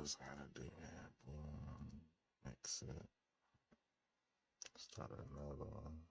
just gotta do that. Boom. Exit. Start another one.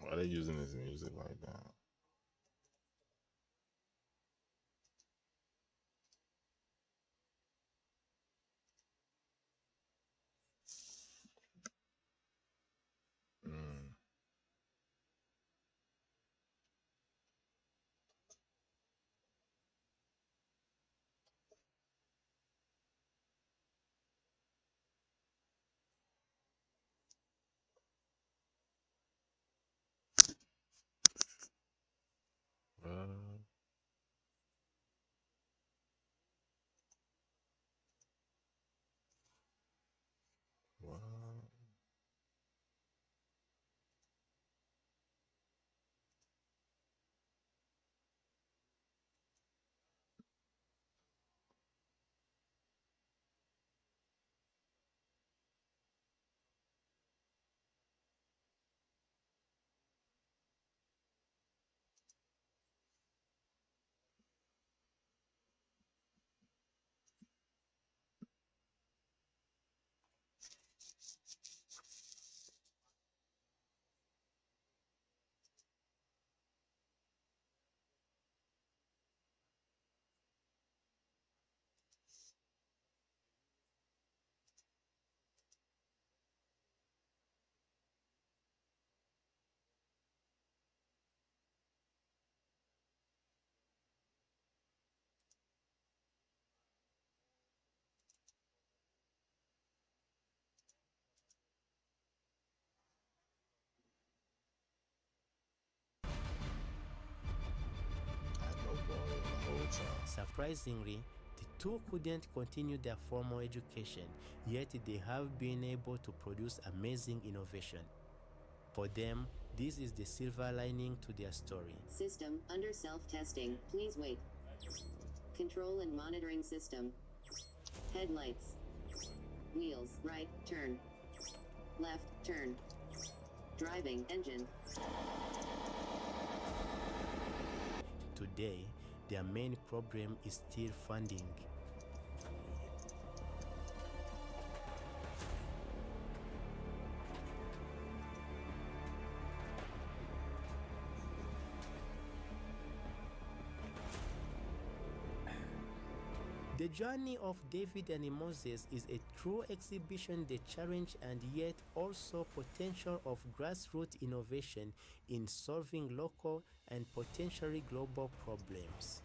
Why are they using this music like that? Mm. What? I had no volume the whole time. Surprisingly, the two couldn't continue their formal education, yet they have been able to produce amazing innovation. For them, this is the silver lining to their story. System under self-testing. Please wait. Control and monitoring system. Headlights. Wheels. Right, turn. Left, turn. Driving, engine. Today, their main problem is still funding. The journey of David and Moses is a true exhibition, the challenge and yet also potential of grassroots innovation in solving local and potentially global problems.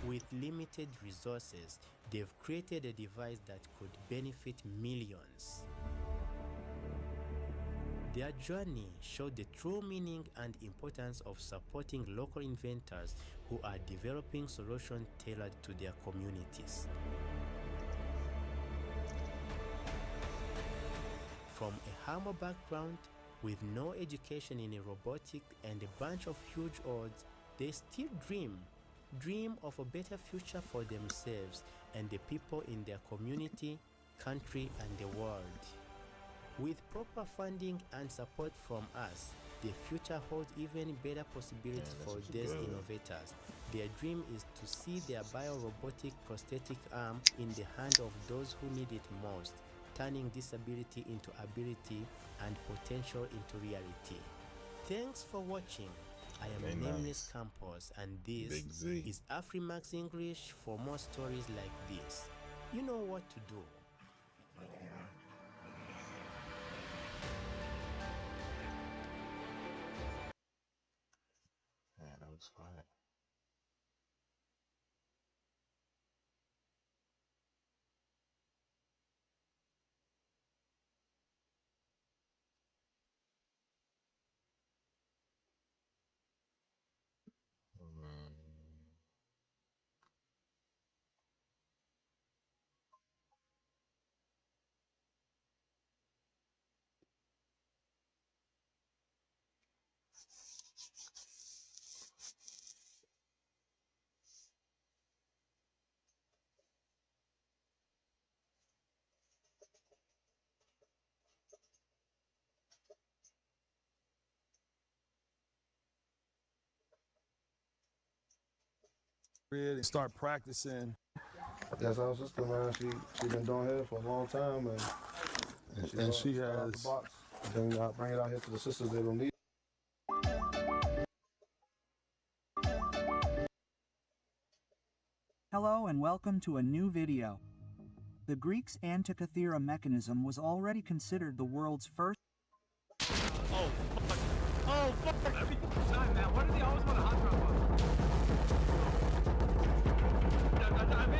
With limited resources, they've created a device that could benefit millions. Their journey showed the true meaning and importance of supporting local inventors who are developing solutions tailored to their communities. From a humble background, with no education in robotics and a bunch of huge odds, they still dream of a better future for themselves and the people in their community, country, and the world. With proper funding and support from us, The future holds even better possibilities for these innovators. Their dream is to see their biorobotic prosthetic arm in the hand of those who need it most, turning disability into ability and potential into reality. Thanks for watching. I am Nameless Campus, and this is Afrimax English. For more stories like this, you know what to do. Yeah, that was fire. And start practicing. That's our sister, man. She been doing hair for a long time, And she start out the has box. Bring it out here to the sisters. They don't need. Hello and welcome to a new video. The Greeks' Antikythera mechanism was already considered the world's first. Oh fuck! Oh fuck! Every time, man. Why do they always want to hot drop us? I'm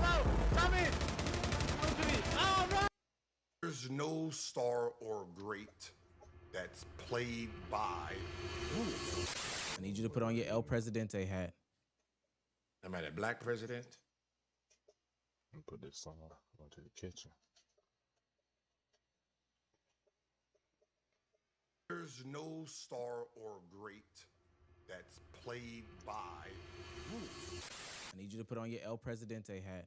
out! Tommy! Come to me! Oh no! There's no star or great that's played by. I need you to put on your El Presidente hat. Am I a black president? And put this song onto the kitchen. There's no star or great that's played by. I need you to put on your El Presidente hat.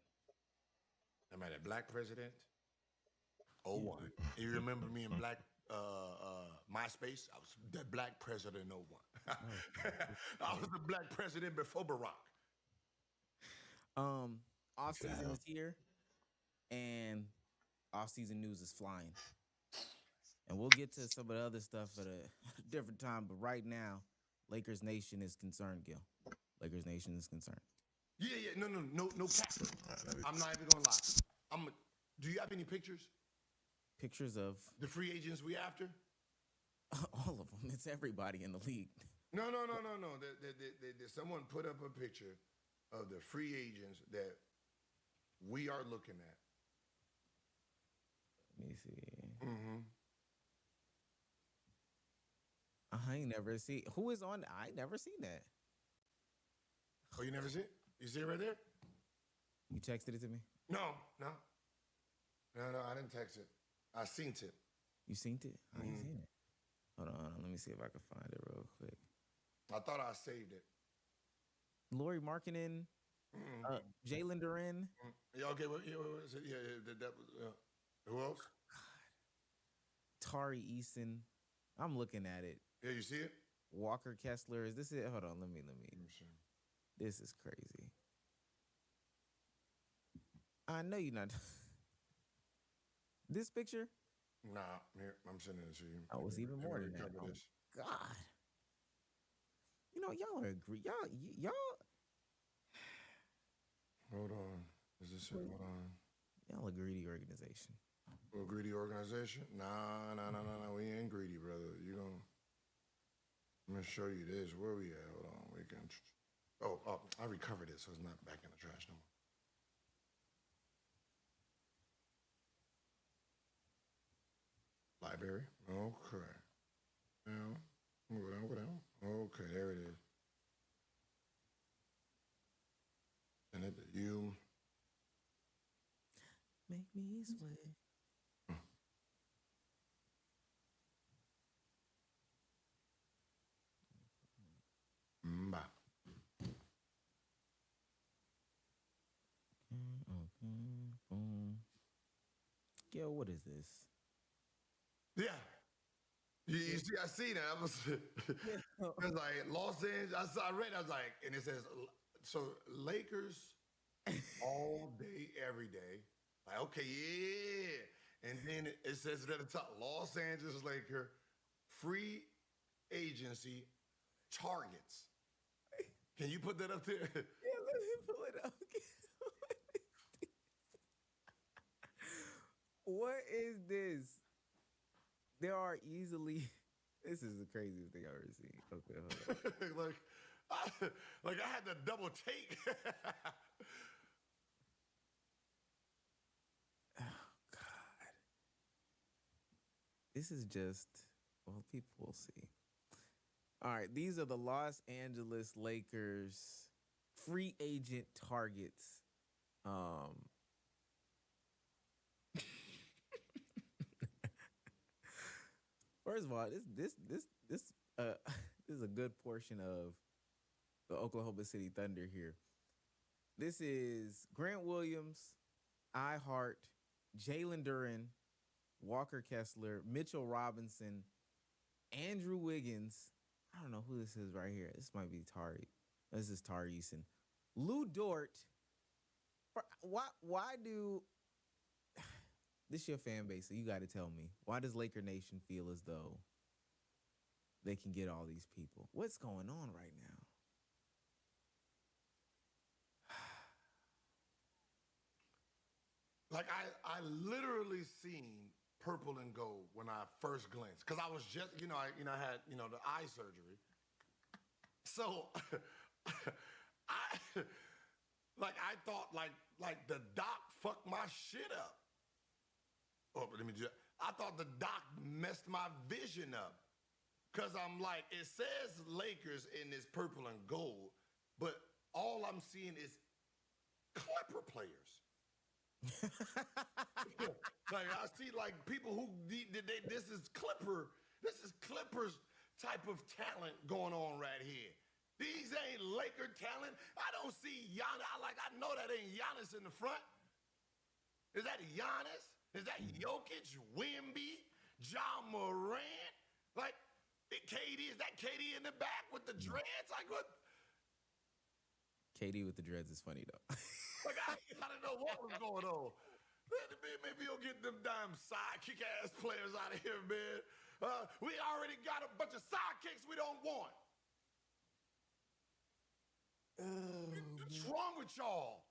Am I a black president? Oh, one. You remember me in black MySpace? I was the black president. Oh, one. I was the black president before Barack. Off season is here, and off season news is flying. And we'll get to some of the other stuff at a different time. But right now, Lakers Nation is concerned, Gil. Lakers Nation is concerned. Yeah. No cap. I'm not even gonna lie. Do you have any pictures? Pictures of The free agents we after? all of them. It's everybody in the league. No. Someone put up a picture of the free agents that we are looking at. Let me see. Mm-hmm. I ain't never seen. Who is on? I ain't never seen that. Oh, you never see it? You see it right there? You texted it to me? No, I didn't text it. I seen it. You seen it? I ain't seen it. Hold on. Let me see if I can find it real quick. I thought I saved it. Laurie Markkinen, Jalen Duren. Yeah, okay, what is it? Who else? Tari Eason. I'm looking at it. Yeah, you see it? Walker Kessler. Is this it? Hold on. Let me. See. This is crazy. I know you're not. This picture? Nah, here, I'm sending it to you. Oh, it's even more than that. Oh, God. You know, y'all are agree. Y'all. Hold on. Is this it? Hold on. Y'all a greedy organization. We're a greedy organization? Nah. We ain't greedy, brother. I'm gonna show you this. Where we at? Hold on. We can. Oh, I recovered it, so it's not back in the trash no more. Library. Okay. Now, go down. Okay, there it is. Send it to you. Make me sway. Bye. Boom. Yo, what is this? Yeah. You see, I see that. I was, it was like Los Angeles. I read. I was like, and it says so Lakers all day, every day. Like, okay, yeah. And then it says it at the top, Los Angeles Laker free agency targets. Can you put that up there? Yeah, let me pull it up. What is this? There are easily. This is the craziest thing I've ever seen. Okay, hold on. like I had to double take. Oh God. This is just, well, people will see. All right, these are the Los Angeles Lakers free agent targets. First of all, this this is a good portion of the Oklahoma City Thunder here. This is Grant Williams, I Hart, Jalen Duren, Walker Kessler, Mitchell Robinson, Andrew Wiggins. I don't know who this is right here. This might be Tari. This is Tari Eason. Lou Dort. Why do this your fan base? So you got to tell me. Why does Laker Nation feel as though they can get all these people? What's going on right now? Like I literally seen purple and gold when I first glanced, because I was just, I had, the eye surgery. So I thought like the doc fucked my shit up. Oh, but I thought the doc messed my vision up. Cause I'm like, it says Lakers in this purple and gold, but all I'm seeing is Clipper players. Like I see like people who this is Clippers type of talent going on right here. These ain't Laker talent. I don't see Giannis. I know that ain't Giannis in the front. Is that Giannis? Is that Jokic, Wemby, John Morant? Like KD, is that KD in the back with the dreads? Like what? KD with the dreads is funny though. Like I don't know what was going on. Maybe you'll get them damn sidekick ass players out of here, man. We already got a bunch of sidekicks we don't want. What's wrong with y'all?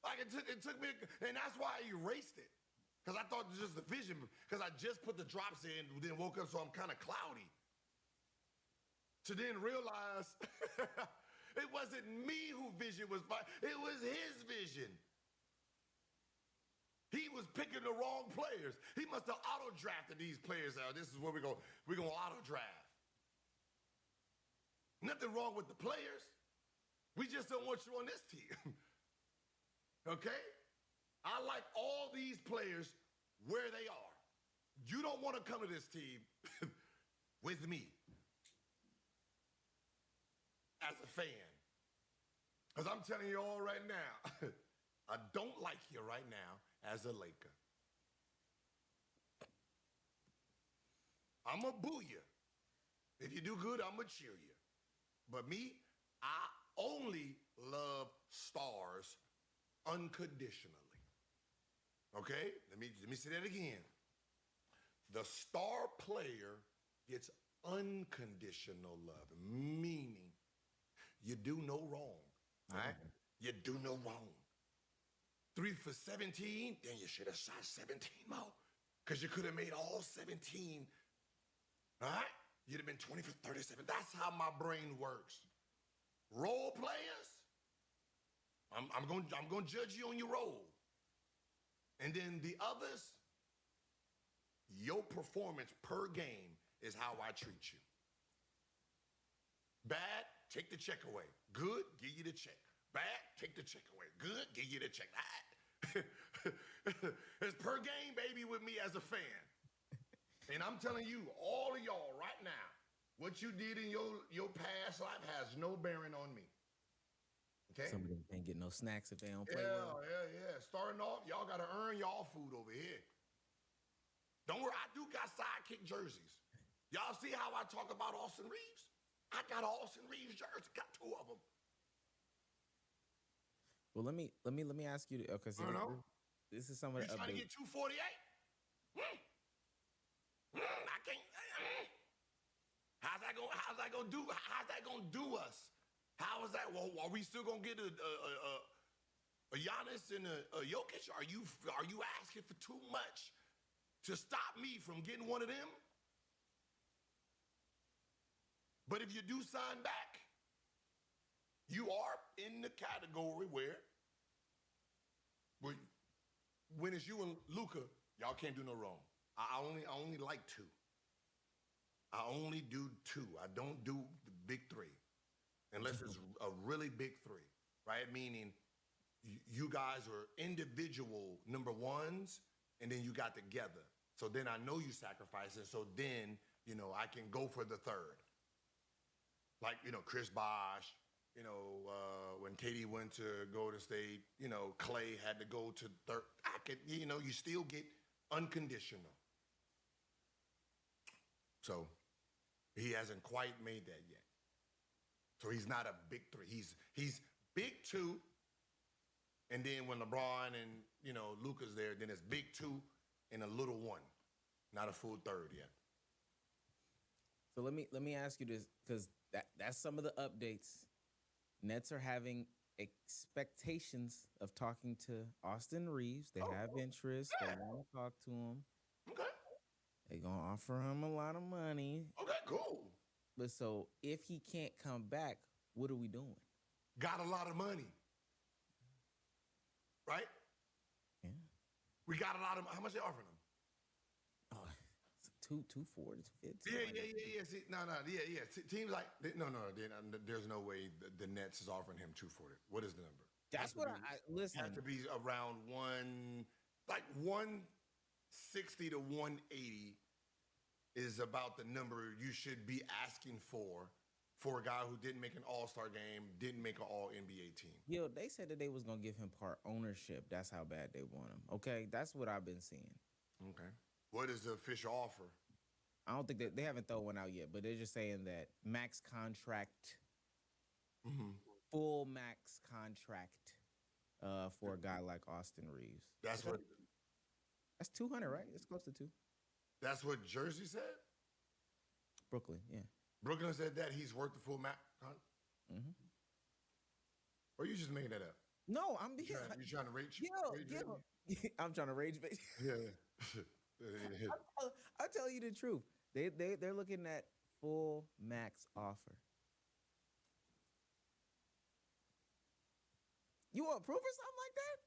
Like it took me, and that's why I erased it. Because I thought it was just the vision, because I just put the drops in, then woke up, so I'm kind of cloudy. To then realize it wasn't me who vision was, it was his vision. He was picking the wrong players. He must have auto-drafted these players out. This is where we're gonna auto-draft. Nothing wrong with the players. We just don't want you on this team. Okay? I like all these players where they are. You don't want to come to this team with me as a fan. Because I'm telling you all right now, I don't like you right now as a Laker. I'm going to boo you. If you do good, I'm going to cheer you. But me, I only love stars unconditionally. Okay? Let me say that again. The star player gets unconditional love, meaning you do no wrong. All right? You do no wrong. 3 for 17, then you should have shot 17 more. Because you could have made all 17. All right? You'd have been 20 for 37. That's how my brain works. Role players, I'm going to judge you on your role. And then the others, your performance per game is how I treat you. Bad, take the check away. Good, give you the check. Bad, take the check away. Good, give you the check. It's per game, baby, with me as a fan. And I'm telling you, all of y'all right now, what you did in your past life has no bearing on me. Okay? Some of them can't get no snacks if they don't play Yeah. well. Starting off, y'all got to earn y'all food over here. Don't worry, I do got sidekick jerseys. Y'all see how I talk about Austin Reeves? I got an Austin Reeves jersey. Got 2 of them. Well, let me ask you. Okay, so this is some of You the trying to updates. get 248? I can't. How's that gonna do? How's that gonna do us? How is that? Well, are we still gonna get a Giannis and a Jokic? Are you asking for too much to stop me from getting one of them? But if you do sign back, you are in the category where when it's you and Luka, y'all can't do no wrong. I only like 2. I only do 2. I don't do the big 3, unless it's a really big 3, right? Meaning you guys are individual number 1s, and then you got together. So then I know you sacrifice it. So then, I can go for the 3rd. Like, Chris Bosh, when Katie went to Golden State, Clay had to go to 3rd. I could, you still get unconditional. So he hasn't quite made that yet. So he's not a big 3. He's big 2. And then when LeBron and, Luka's there, then it's big 2 and a little 1. Not a full 3rd yet. So let me ask you this, because that's some of the updates. Nets are having expectations of talking to Austin Reeves. They have interest. They want to talk to him. Okay. They're going to offer him a lot of money. Okay, cool. But so if he can't come back, what are we doing? Got a lot of money. Right? Yeah. We got a lot of, how much they offering him? Oh, it's 240, 250. Yeah. See, no. Teams like, there's no way the Nets is offering him 240. What is the number? That's what listen. Has to be around 160 to 180 is about the number you should be asking for a guy who didn't make an All-Star game, didn't make an All-NBA team. Yo, they said that they was going to give him part ownership. That's how bad they want him. Okay, that's what I've been seeing. Okay. What is the official offer? I don't think they haven't thrown one out yet, but they're just saying that max contract, full max contract for a guy like Austin Reeves. That's 200, right? It's close to 2. That's what Jersey said? Brooklyn, yeah. Brooklyn said that he's worth the full max. Or you just making that up? No, I'm being. You trying to rage? I'm trying to rage bait. Yeah. I'll tell you the truth. They're looking at full max offer. You want proof or something like that?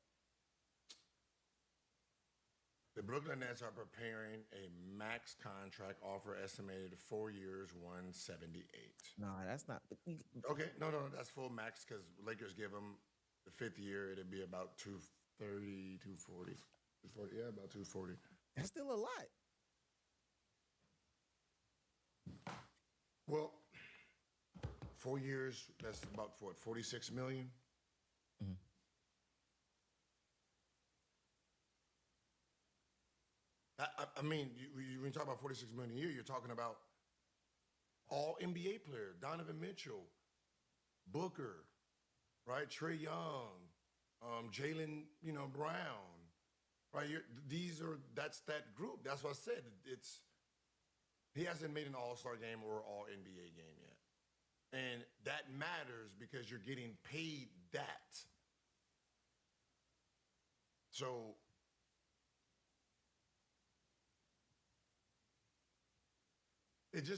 The Brooklyn Nets are preparing a max contract offer estimated 4 years, 178. No, that's not. Okay, no, that's full max because Lakers give them the 5th year. It'd be about 230, 240. Yeah, about 240. That's still a lot. Well, 4 years, that's about, 46 million? I mean, when you talk about 46 million a year, you're talking about all NBA players, Donovan Mitchell, Booker, right? Trae Young, Jalen, Brown, right? That's that group. That's what I said. He hasn't made an All-Star game or All NBA game yet. And that matters because you're getting paid that. So it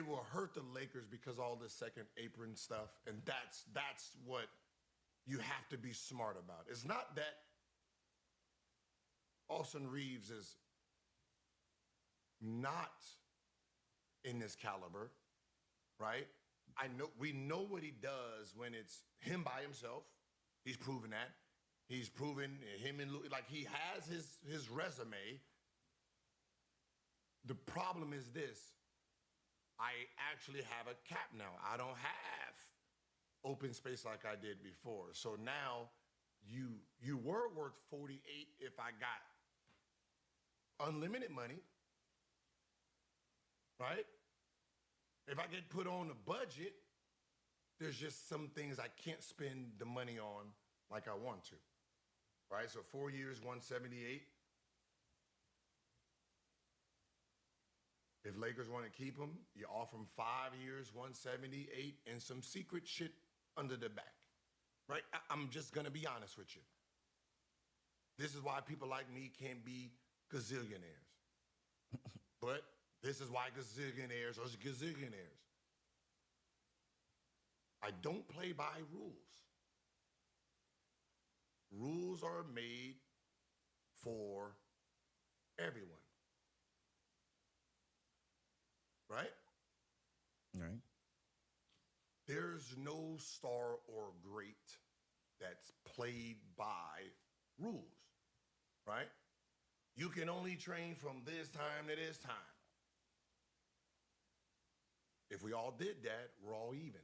will hurt the Lakers because all this second apron stuff, and that's what you have to be smart about. It's not that Austin Reeves is not in this caliber, right? We know what he does when it's him by himself. He's proven that. He's proven him and like he has his resume. The problem is this. I actually have a cap now. I don't have open space like I did before. So now you were worth 48 if I got unlimited money. right? If I get put on a budget, there's just some things I can't spend the money on like I want to, right? So 4 years, 178. If Lakers want to keep him, you offer him 5 years, 178, and some secret shit under the back, right? I'm just going to be honest with you. This is why people like me can't be gazillionaires. But this is why gazillionaires are gazillionaires. I don't play by rules. Rules are made for everyone. Right? Right. There's no star or great that's played by rules, right? You can only train from this time to this time. If we all did that, we're all even.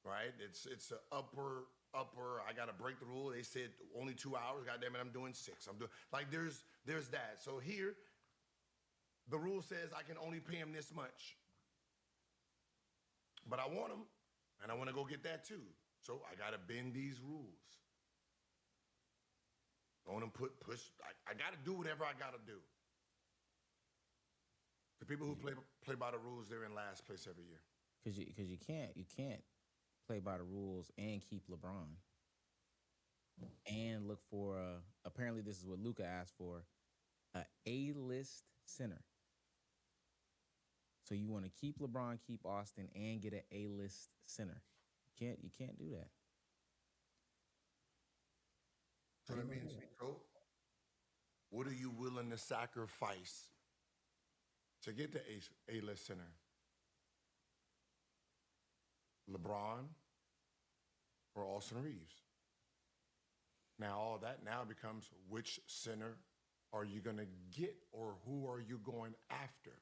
Right? It's an upper, I gotta break the rule. They said only 2 hours, goddamn it, I'm doing 6. I'm doing like there's that. So here, the rule says I can only pay him this much. But I want him, and I want to go get that too. So I gotta bend these rules. I want him push. I gotta do whatever I gotta do. The people who play by the rules, they're in last place every year. Because you can't play by the rules and keep LeBron and look for apparently this is what Luka asked for, a A-list center. So you want to keep LeBron, keep Austin, and get an A-list center. You can't do that. So that means, Rico, what are you willing to sacrifice to get the A-list center? LeBron or Austin Reeves? Now all that now becomes which center are you going to get or who are you going after?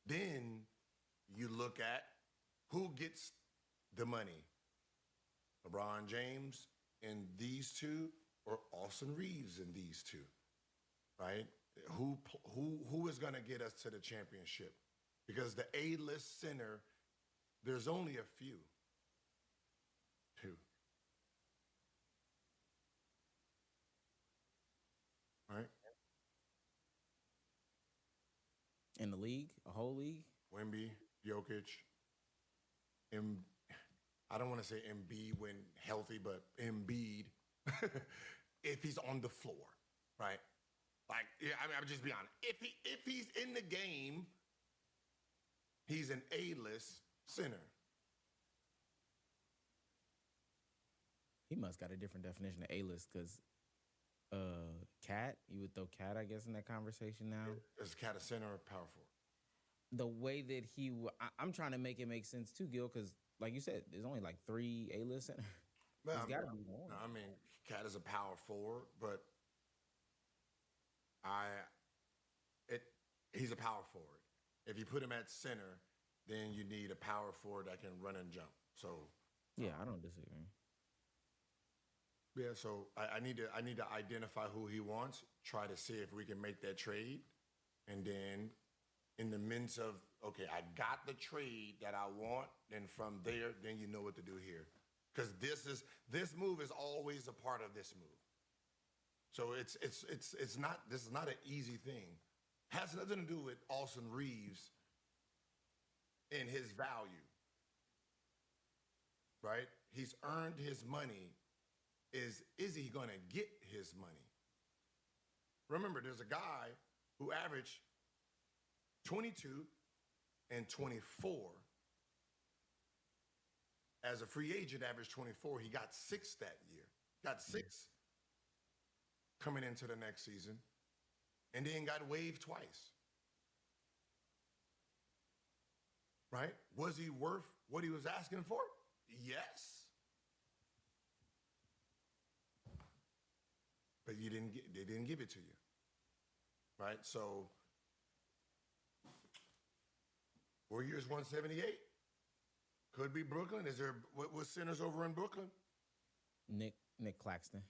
Then you look at who gets the money. LeBron James and these two or Austin Reeves and these two, right? Who is going to get us to the championship? Because the A-list center, there's only a few. Two. Right? In the league, a whole league? Wemby, Jokic, I don't want to say Embiid when healthy, but Embiid, if he's on the floor, right? Like, yeah, I mean, I'm just be honest. If he's in the game, he's an A-list center. He must got a different definition of A-list because Cat, you would throw Cat, I guess, in that conversation now. Is Cat a center or power forward? The way that I'm trying to make it make sense too, Gil, because like you said, there's only like 3 A-list centers. Well, There's got to be more. I mean, Cat is a power forward, but he's a power forward. If you put him at center, then you need a power forward that can run and jump. So yeah, I don't disagree. yeah, so I need to identify who he wants, try to see if we can make that trade, and then in the midst of, okay, I got the trade that I want, and from there, then you know what to do here. Because this move is always a part of this move. So this is not an easy thing. Has nothing to do with Austin Reeves and his value. Right? He's earned his money. Is he gonna get his money? Remember, there's a guy who averaged 22 and 24. As a free agent, averaged 24. He got 6 that year. Got 6 coming into the next season, and then got waived twice. Right? Was he worth what he was asking for? Yes. But they didn't give it to you. Right? So 4 years, 178. Could be Brooklyn. Is there what centers over in Brooklyn? Nick Claxton.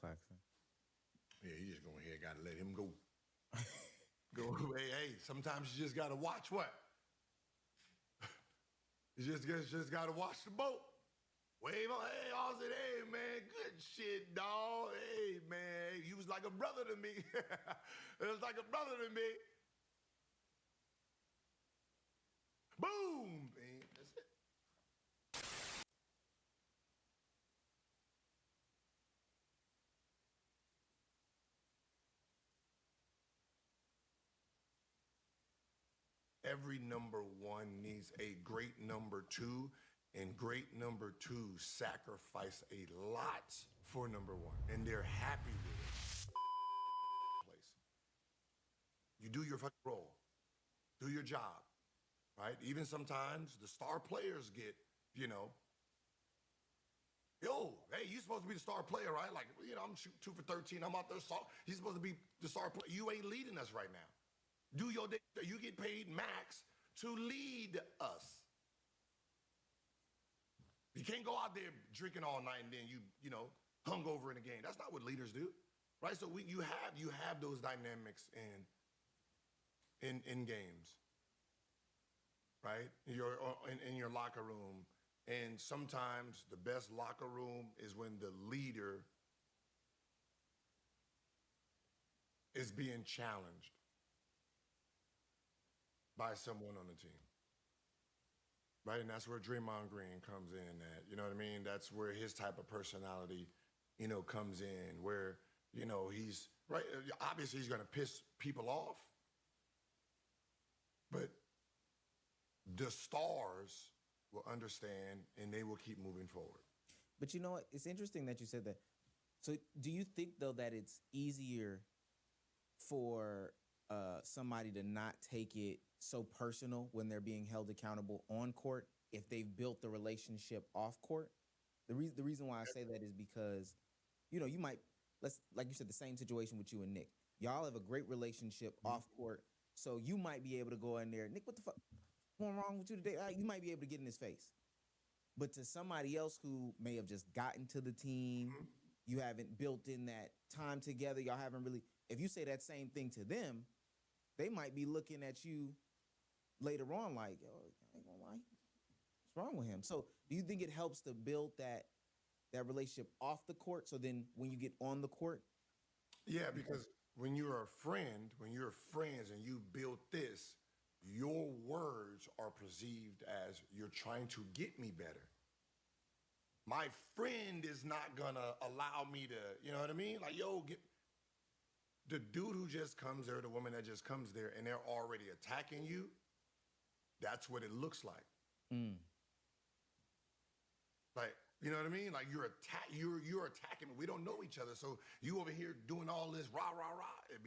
Claxton. Yeah, you just go ahead, gotta let him go. Hey, sometimes you just gotta watch what? You just gotta watch the boat. Wave on, hey, Austin, hey, man, good shit, dog. Hey, man, you was like a brother to me. It was like a brother to me. Boom, man, that's it. Every number one needs a great number two, and great number two sacrifice a lot for number one, and they're happy with it. Place. You do your fucking role, do your job, right? Even sometimes the star players get, yo, hey, you supposed to be the star player, right? Like, I'm shooting 2 for 13. I'm out there. He's supposed to be the star player. You ain't leading us right now. Do your day. You get paid max to lead us. You can't go out there drinking all night and then you hungover in the game. That's not what leaders do, right? So you have those dynamics in games, right? In your locker room, and sometimes the best locker room is when the leader is being challenged by someone on the team, right? And that's where Draymond Green comes in at, you know what I mean? That's where his type of personality, comes in, where, he's, right, obviously he's gonna piss people off, but the stars will understand and they will keep moving forward. But you know what? It's interesting that you said that. So do you think, though, that it's easier for somebody to not take it so personal when they're being held accountable on court if they've built the relationship off court? The reason why I say that is because, you might, like you said, the same situation with you and Nick. Y'all have a great relationship off court, so you might be able to go in there, Nick, what the fuck going wrong with you today? You might be able to get in his face. But to somebody else who may have just gotten to the team, you haven't built in that time together, y'all haven't really, if you say that same thing to them, they might be looking at you later on like, yo, I ain't gonna lie, what's wrong with him? So do you think it helps to build that relationship off the court, so then when you get on the court? Yeah, because when you're a friend, when you're friends and you build this, your words are perceived as you're trying to get me better. My friend is not gonna allow me to, you know what I mean? Like, yo, the dude who just comes there, the woman that just comes there, and they're already attacking you, that's what it looks like. Like, you know what I mean? Like you're attacking me. We don't know each other. So you over here doing all this rah, rah, rah. It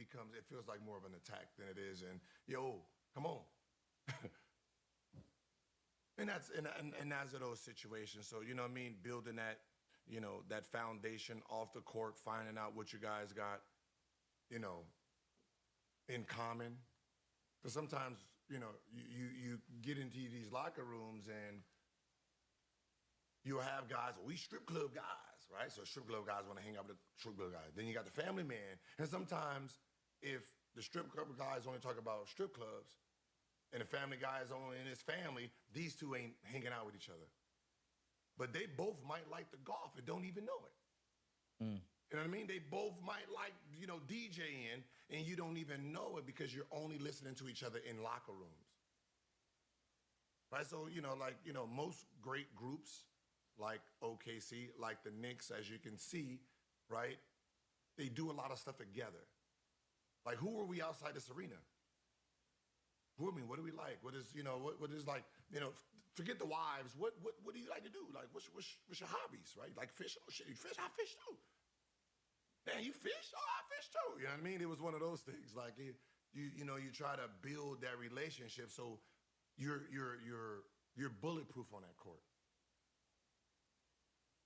feels like more of an attack than it is. And yo, come on. And that's of those situations. So, you know what I mean? Building that, that foundation off the court, finding out what you guys got, in common. Because sometimes, you get into these locker rooms and you'll have guys, we strip club guys, right? So strip club guys want to hang out with the strip club guys. Then you got the family man. And sometimes if the strip club guys only talk about strip clubs and the family guy is only in his family, these two ain't hanging out with each other. But they both might like the golf and don't even know it. You know what I mean? They both might like, DJing and you don't even know it because you're only listening to each other in locker rooms. Right? So, most great groups like OKC, like the Knicks, as you can see, right? They do a lot of stuff together. Like, who are we outside this arena? What do we like? What is, what is like, forget the wives. What do you like to do? Like, what's your hobbies, right? Like fish? Oh, shit, you fish? I fish too. Man, you fish? Oh, I fish too. You know what I mean? It was one of those things. Like, you try to build that relationship so you're bulletproof on that court.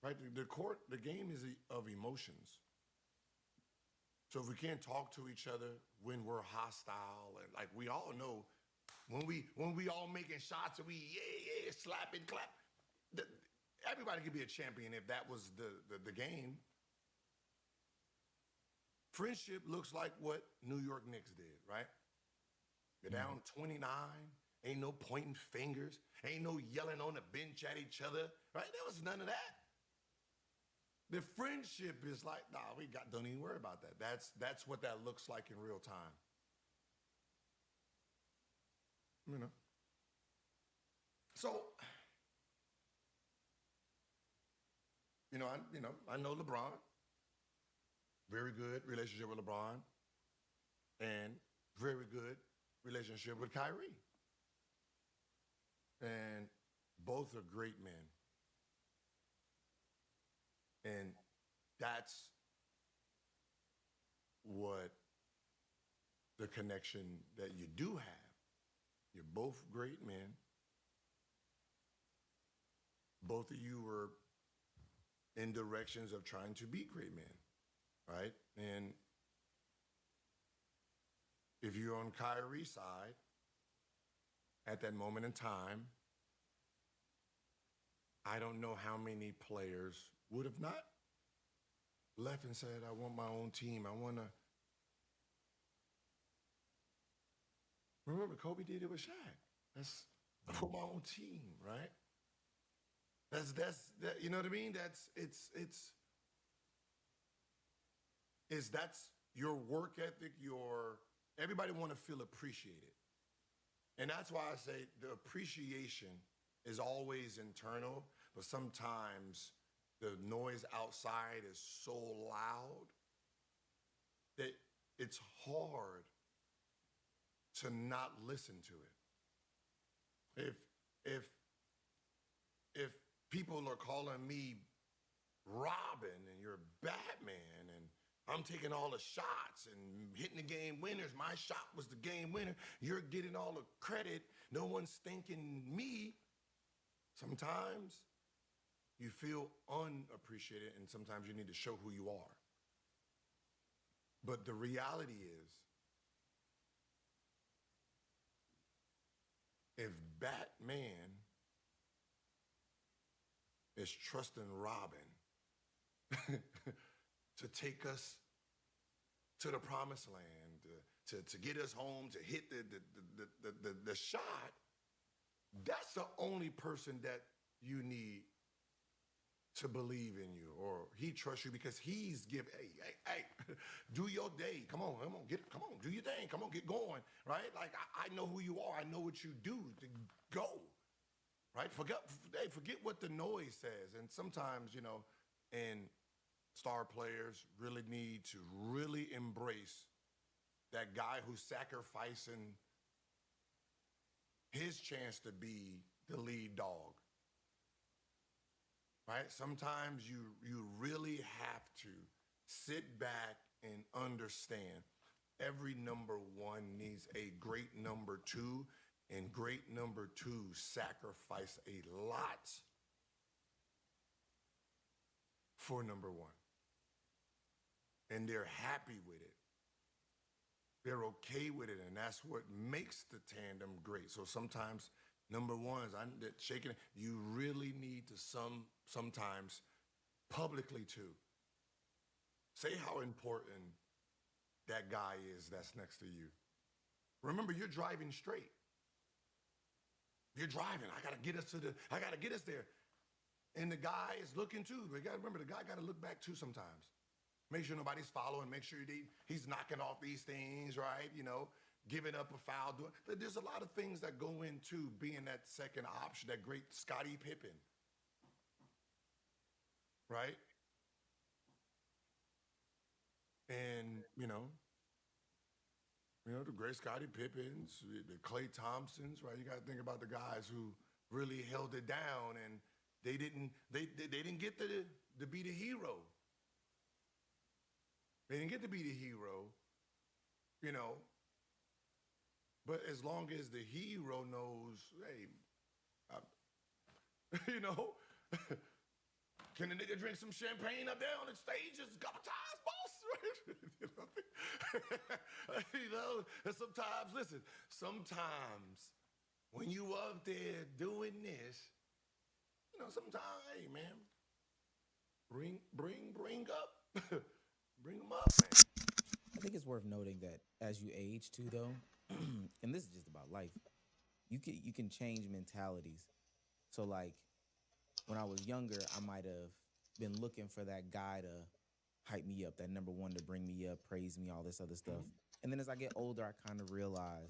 Right? The game is of emotions. So if we can't talk to each other when we're hostile, and like we all know, when we all making shots and we slap and clap, everybody could be a champion if that was the game. Friendship looks like what New York Knicks did, right? You're down 29. Ain't no pointing fingers. Ain't no yelling on the bench at each other, right? There was none of that. The friendship is like, nah, don't even worry about that. That's what that looks like in real time. You know. So, I know LeBron. Very good relationship with LeBron, and very good relationship with Kyrie. And both are great men. And that's what the connection that you do have. You're both great men. Both of you were in directions of trying to be great men, right? And if you're on Kyrie's side at that moment in time, I don't know how many players would have not left and said, I want my own team. I want to. Remember, Kobe did it with Shaq. I want my own team, right? That's you know what I mean? That's your work ethic, everybody want to feel appreciated. And that's why I say the appreciation is always internal, but sometimes the noise outside is so loud that it's hard to not listen to it. If people are calling me Robin and you're Batman and I'm taking all the shots and hitting the game winners, my shot was the game winner, you're getting all the credit, no one's thanking me, sometimes you feel unappreciated and sometimes you need to show who you are. But the reality is, if Batman is trusting Robin to take us to the promised land, to get us home, to hit the shot, that's the only person that you need to believe in you, or he trusts you because he's hey, do your day. Come on, do your thing. Come on, get going, right? Like, I know who you are. I know what you do to go, right? Forget what the noise says. And sometimes, and star players really need to really embrace that guy who's sacrificing his chance to be the lead dog. Right? Sometimes you really have to sit back and understand every number one needs a great number two, and great number two sacrifice a lot for number one. And they're happy with it. They're okay with it, and that's what makes the tandem great. So sometimes number ones, shaking it, you really need to sometimes publicly too say how important that guy is that's next to you. Remember, you're driving straight. You're driving. I gotta get us there. And the guy is looking too. We gotta remember, the guy gotta look back too sometimes. Make sure nobody's following. Make sure he's knocking off these things, right? Giving up a foul. There's a lot of things that go into being that second option, that great Scottie Pippen, right? And, the great Scottie Pippens, the Klay Thompsons, right? You got to think about the guys who really held it down, and they didn't get to be the hero. They didn't get to be the hero, But as long as the hero knows, hey, can the nigga drink some champagne up there on the stage? It's a couple times, boss. And sometimes when you up there doing this, sometimes, hey, man, bring up, bring them up, man. it's worth noting that as you age too, though, and this is just about life, you can change mentalities. So like when I was younger, I might have been looking for that guy to hype me up, that number one to bring me up, praise me, all this other stuff. And then as I get older, I kind of realize,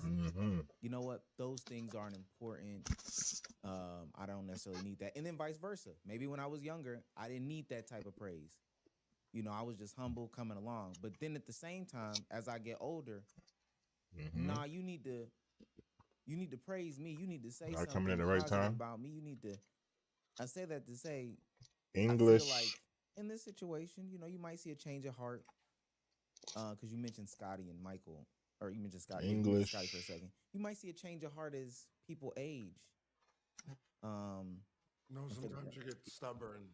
you know what, those things aren't important. I don't necessarily need that. And then vice versa. Maybe when I was younger, I didn't need that type of praise. You know, I was just humble coming along. But then at the same time, as I get older, nah, you need to praise me. You need to say Not coming something at the right positive time. about me. You need to. I say that to say, I feel English. like in this situation, you know, you might see a change of heart. Because you mentioned Scotty and Michael, or you mentioned Scotty. Yeah, you mentioned Scotty for a second. You might see a change of heart as people age. No, sometimes you get stubborn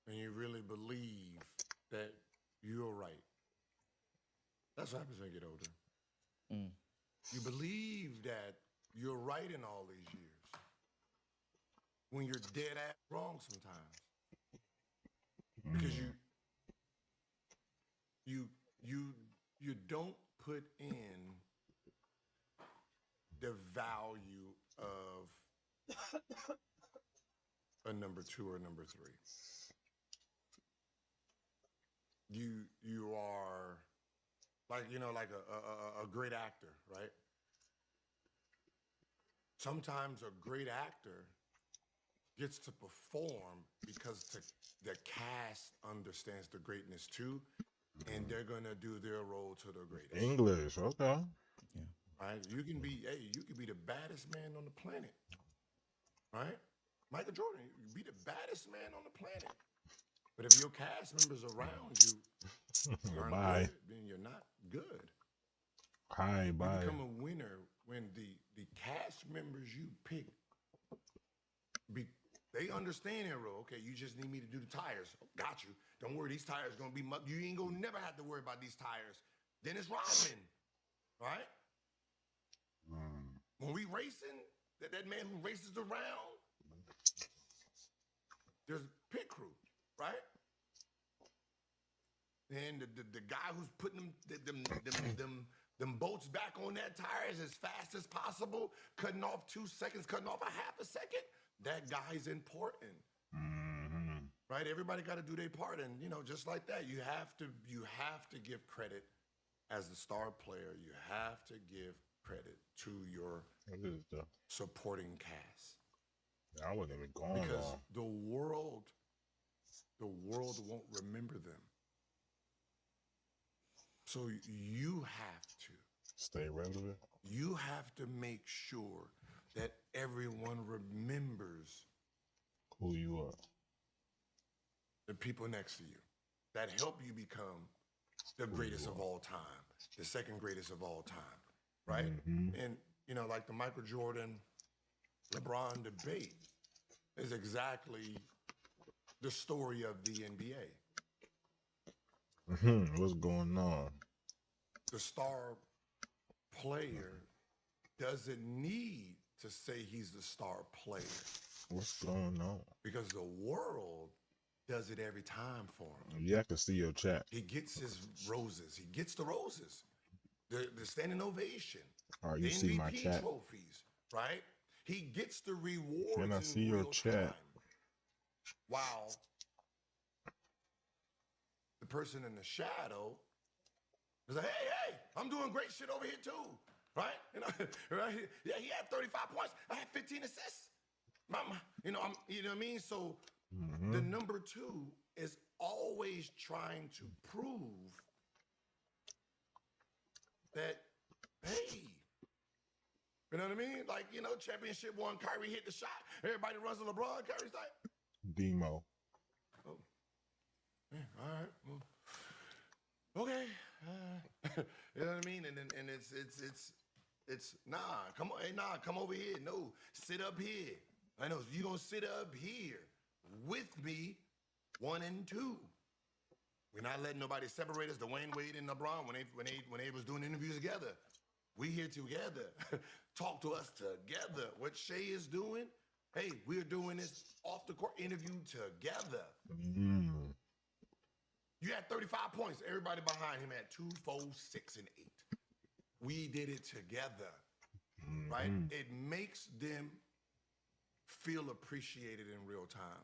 and you really believe that you're right. That's what happens when you get older. You believe that you're right in all these years when you're dead ass wrong sometimes. Because you don't put in the value of a number 2 or number 3. You are like, you know, like a great actor, right? Sometimes a great actor gets to perform because the cast understands the greatness too, and they're gonna do their role to the greatest. English, okay. Yeah. Right? You can be the baddest man on the planet. Right? Michael Jordan, you be the baddest man on the planet. But if your cast members around you aren't good, then you're not good. Hi, you bye. become a winner when the cast members you pick, they understand their role. Okay, you just need me to do the tires. Oh, got you. Don't worry, these tires gonna be you ain't gonna never have to worry about these tires. Dennis Rodman, right? When we racing, that man who races around, there's pit crew, right? And the guy who's putting them bolts back on that tires as fast as possible, cutting off 2 seconds, cutting off a half a second, that guy's important. Right? Everybody got to do their part. And, you know, just like that, you have to give credit as the star player. You have to give credit to your supporting cast. I wasn't even going because long. the world won't remember them. So you have to stay relevant. You have to make sure that everyone remembers who you are. The people next to you that help you become the greatest of all time, the second greatest of all time, right? And, you know, like the Michael Jordan, LeBron debate is exactly the story of the NBA. What's going on? The star player doesn't need to say he's the star player. What's going on? Because the world does it every time for him. Yeah, I can see your chat. He gets his roses. He gets the roses. The standing ovation. All right, you the see MVP my chat. trophies, right? He gets the rewards. Can I see your chat? Time. While the person in the shadow is like, hey, I'm doing great shit over here too, right? You know, right? Yeah, he had 35 points. I had 15 assists. You know what I mean? So the number 2 is always trying to prove that, hey, you know what I mean? Like, you know, championship one, Kyrie hit the shot. Everybody runs to LeBron. Kyrie's like, Demo. oh, yeah, all right. Well, okay. You know what I mean? And it's nah, come on, hey, nah, come over here. No, sit up here. I know you're gonna sit up here with me, 1 and 2. We're not letting nobody separate us. Dwayne Wade and LeBron when they was doing interviews together. We here together. Talk to us together. What Shay is doing, hey, we're doing this off the court interview together. You You had 35 points. Everybody behind him had 2, 4, 6, and 8. We did it together, right? It makes them feel appreciated in real time,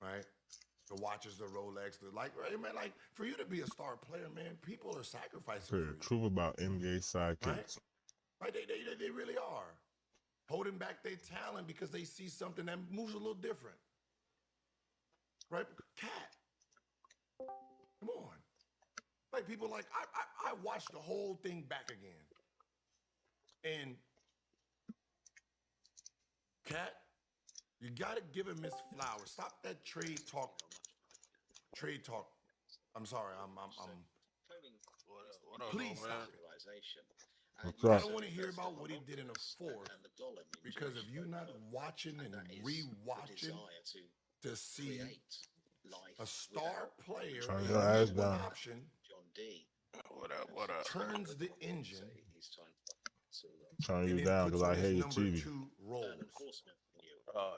right? The watches, the Rolex, right, man, like for you to be a star player, man, people are sacrificing for you. Truth about NBA sidekicks. Right? They really are. Holding back their talent because they see something that moves a little different. Right? Cat. Come on. Like people like I watched the whole thing back again. And Cat, you gotta give him his flowers. Stop that trade talk. Trade talk. I'm sorry. Please stop it. I don't want to hear about what he did in the fourth because of you not watching and re-watching to see a star player in one option turns the engine Turn you and down puts because on I his hear your number TV. 2 roles.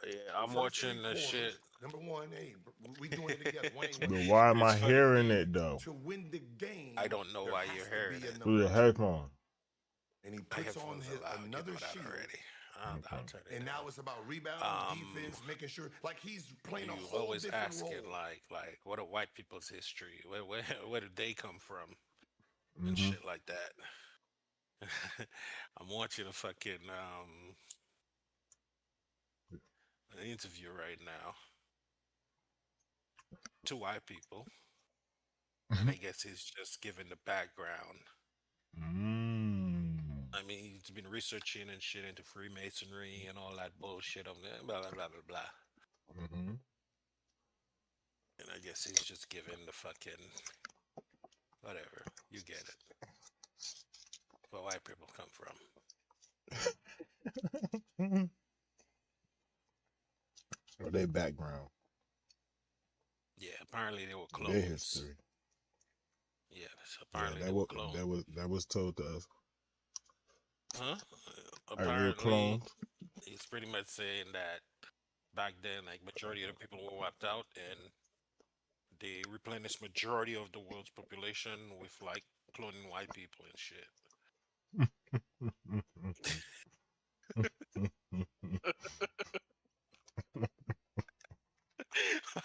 Yeah, I'm watching the shit. Number 1, hey, we doing it together. But why am I hearing it though? To win the game, I don't know why you're hearing it. Through the headphone. And he puts on another shield already. I'll turn it and down. now it's about rebound, defense, making sure, like he's playing a You whole always different asking role. like what are white people's history? Where did they come from? And shit like that. I'm watching a fucking an interview right now. 2 white people. And I guess he's just giving the background. I mean, he's been researching and shit into Freemasonry and all that bullshit on there, blah, blah, blah, blah, blah. And I guess he's just giving the fucking, whatever, you get it. Where white people come from. Or their background. Yeah, apparently they were clones. Their history. Yeah, so apparently yeah, they were clones. That was told to us. Huh? Apparently, he's pretty much saying that back then, like, majority of the people were wiped out, and they replenished majority of the world's population with, like, cloning white people and shit.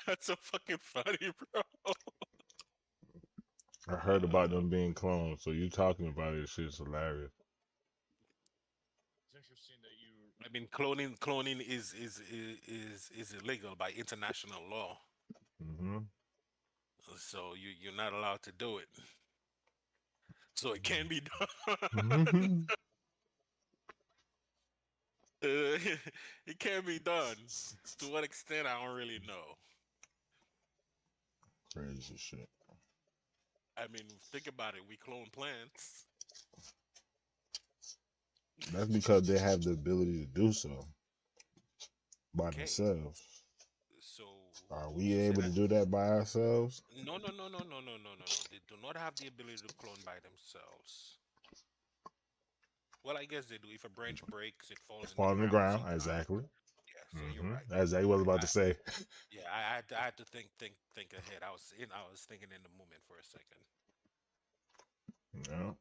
That's so fucking funny, bro. I heard about them being cloned, so you talking about it, shit's hilarious. It's interesting that I mean, cloning is illegal by international law. So you're not allowed to do it. So it can be done. It can be done. To what extent, I don't really know. Crazy shit. I mean, think about it. We clone plants. That's because they have the ability to do so by themselves. So are we able to do that by ourselves? No. They do not have the ability to clone by themselves. Well, I guess they do. If a branch breaks, it falls on the ground. Exactly. Yeah, so you're right. Exactly what I was about to say. Yeah, I had to think ahead. I was thinking in the moment for a second. Yeah.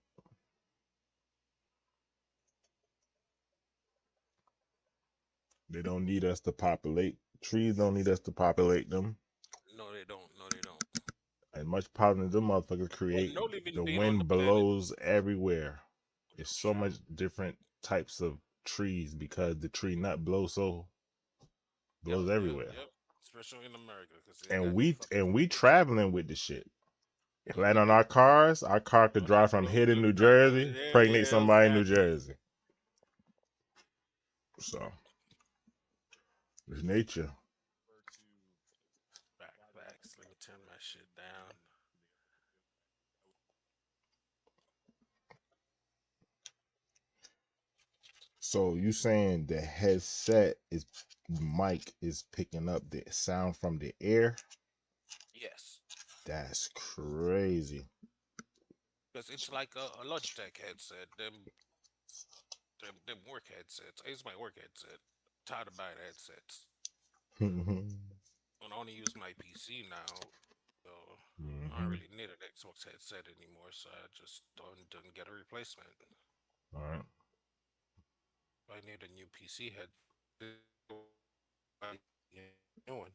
They don't need us to populate. Trees don't need us to populate them. No, they don't. As much pollen as them motherfuckers create, the wind blows everywhere. There's so much different types of trees because the tree nut blows everywhere. Yep. Especially in America. And we traveling with the shit. Land on our cars. Our car could drive from here to New Jersey, pregnate somebody in New Jersey. So it's nature. Backpacks. Let me turn my shit down. So you saying the headset mic is picking up the sound from the air? Yes. That's crazy. Because it's like a Logitech headset. Them work headsets. I use my work headset. Tired of buying headsets. I only use my PC now. don't Mm-hmm. really need an Xbox headset anymore, so I just don't didn't get a replacement. All right. If I need a new PC head. New one.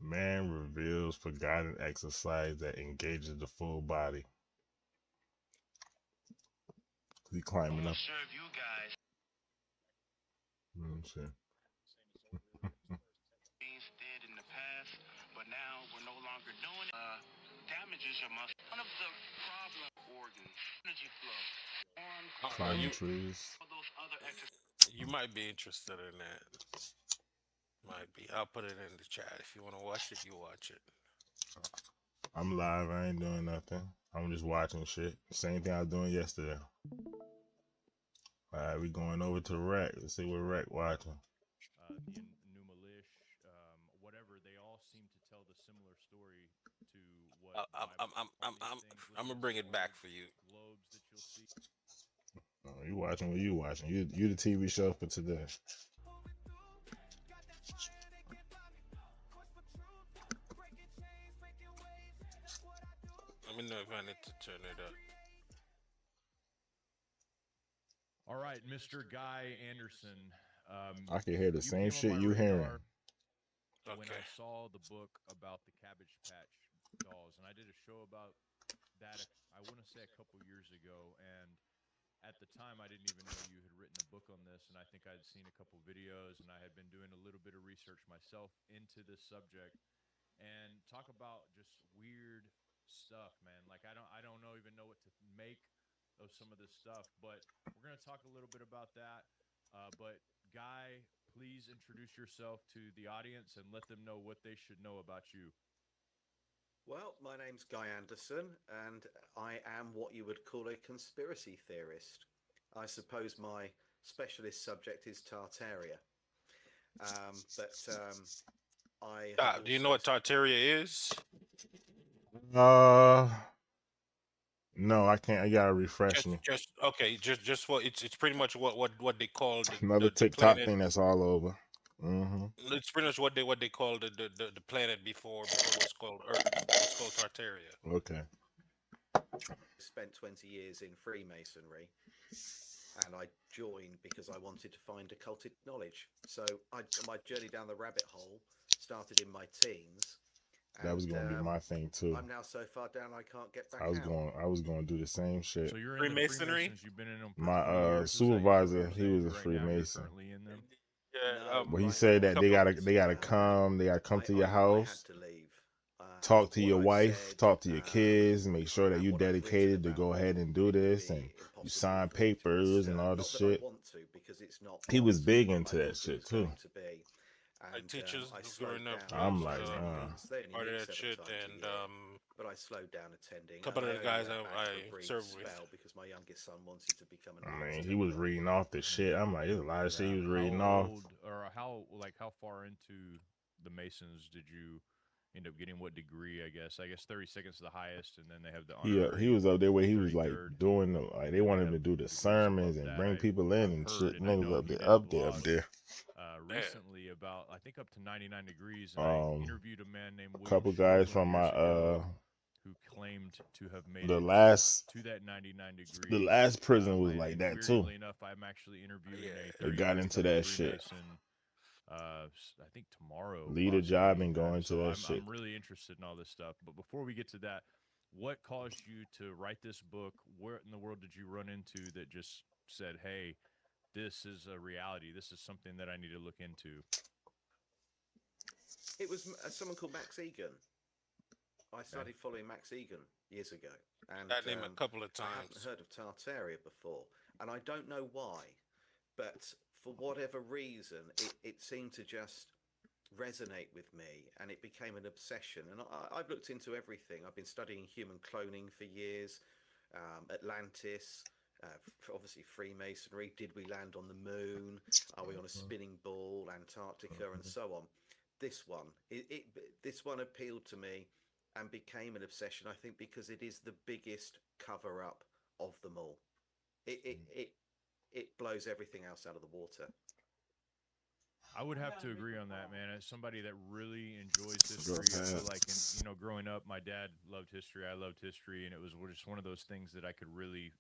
Man reveals forgotten exercise that engages the full body. He climbing up. Shit. Climbing You trees. you might be interested in that. Might be. I'll put it in the chat if you want to watch it. You watch it. I'm live. I ain't doing nothing. I'm just watching shit. Same thing I was doing yesterday. All right, we going over to Rec. Let's see what Rec watching. The New Milish, whatever, they all seem to tell the similar story to what I'm gonna bring it back for you. globes that you'll see. Oh, you watching what you watching? You the TV show for today. Let me know if I need to turn it up. All right, Mr. Guy Anderson. I can hear the you same came on shit my you hearing. radar when Okay. I saw the book about the Cabbage Patch dolls, and I did a show about that. I want to say a couple years ago, and at the time, I didn't even know you had written a book on this, and I think I'd seen a couple videos, and I had been doing a little bit of research myself into this subject. And talk about just weird stuff, man. Like I don't know even know what to make of some of this stuff, but we're gonna talk a little bit about that. But Guy, please introduce yourself to the audience and let them know what they should know about you. Well, my name's Guy Anderson, and I am what you would call a conspiracy theorist. I suppose my specialist subject is Tartaria. But Do you know what Tartaria is? No, I can't. I gotta refresh me. Just okay. Just what it's pretty much what they call Another the TikTok planet. thing that's all over. It's pretty much what they call the planet before it was called Earth. It was called Tartaria. Okay. spent 20 years in Freemasonry, and I joined because I wanted to find occulted knowledge. So my journey down the rabbit hole started in my teens. That was gonna be my thing too. I'm now so far down I can't get back I was out. going to do the same shit. So you're in Freemasonry? the Freemasons. You've been in them for My a few years. supervisor, he was a Right now you're Freemason. currently in them. Yeah. But he said that they gotta come to your house, I had to leave. talk to your wife, talk to your kids, make sure that you dedicated to go ahead and do this, and you sign papers and all the shit. He was big into that shit too. My teachers growing up I'm was like, part of that shit, and but I slowed down attending. a couple of the guys I served with. Because my youngest son wanted to become an I mean, artist. he was reading off the shit. I'm like, there's a lot of shit he was reading how off. old, or how far into the Masons did you end up getting? What degree? I guess 30 seconds is the highest, and then they have the honorary. He was up there where he was like 33rd. doing like they wanted him to do the sermons and bring people in and shit. And they was up there. Recently, about I think up to 99 degrees, and I interviewed a man named a William couple Short guys from my who claimed to have made the it last to that 99 degree. The last prison was like that too. Weirdly enough, I'm actually interviewing a They got into that shit. I think tomorrow. Lead a job and go into that shit. I'm really interested in all this stuff. But before we get to that, what caused you to write this book? Where in the world did you run into that just said, "Hey, this is a reality. This is something that I need to look into"? It was someone called Max Egan. I started following Max Egan years ago, and That name a couple of I times. hadn't heard of Tartaria before, and I don't know why, but for whatever reason, it seemed to just resonate with me, and it became an obsession. And I've looked into everything. I've been studying human cloning for years, Atlantis, obviously Freemasonry. Did we land on the moon? Are we on a spinning ball? Antarctica, and so on. This one appealed to me and became an obsession, I think, because it is the biggest cover up of them all. It blows everything else out of the water. I would have to agree on that, man. As somebody that really enjoys Go history, I feel ahead. like, growing up, my dad loved history. I loved history, and it was just one of those things that I could really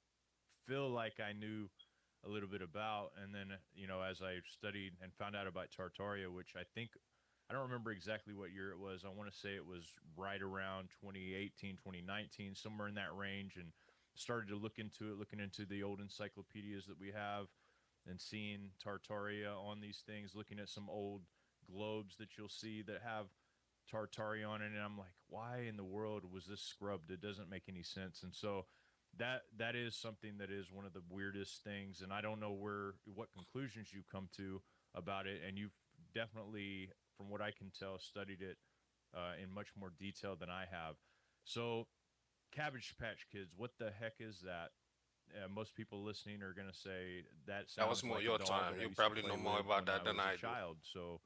feel like I knew a little bit about. And then, as I studied and found out about Tartaria, which I don't remember exactly what year it was. I want to say it was right around 2018, 2019, somewhere in that range, and started to look into it, looking into the old encyclopedias that we have and seeing Tartaria on these things, looking at some old globes that you'll see that have Tartaria on it, and I'm like, why in the world was this scrubbed? It doesn't make any sense. And so that is something that is one of the weirdest things, and I don't know what conclusions you come to about it, and you've definitely, from what I can tell, studied it in much more detail than I have. So, Cabbage Patch Kids, what the heck is that? Most people listening are going to say that That was sounds more like a your doll time. that I You used to probably play know more with about when that I than was a I do. child. So,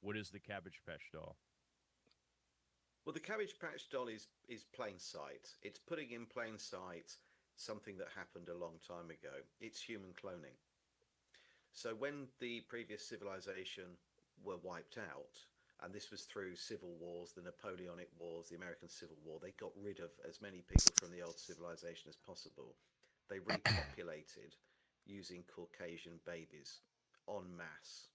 what is the Cabbage Patch doll? Well, the Cabbage Patch Doll is plain sight. It's putting in plain sight something that happened a long time ago. It's human cloning. So when the previous civilization were wiped out, and this was through civil wars, the Napoleonic Wars, the American Civil War, they got rid of as many people from the old civilization as possible. They repopulated using Caucasian babies en masse,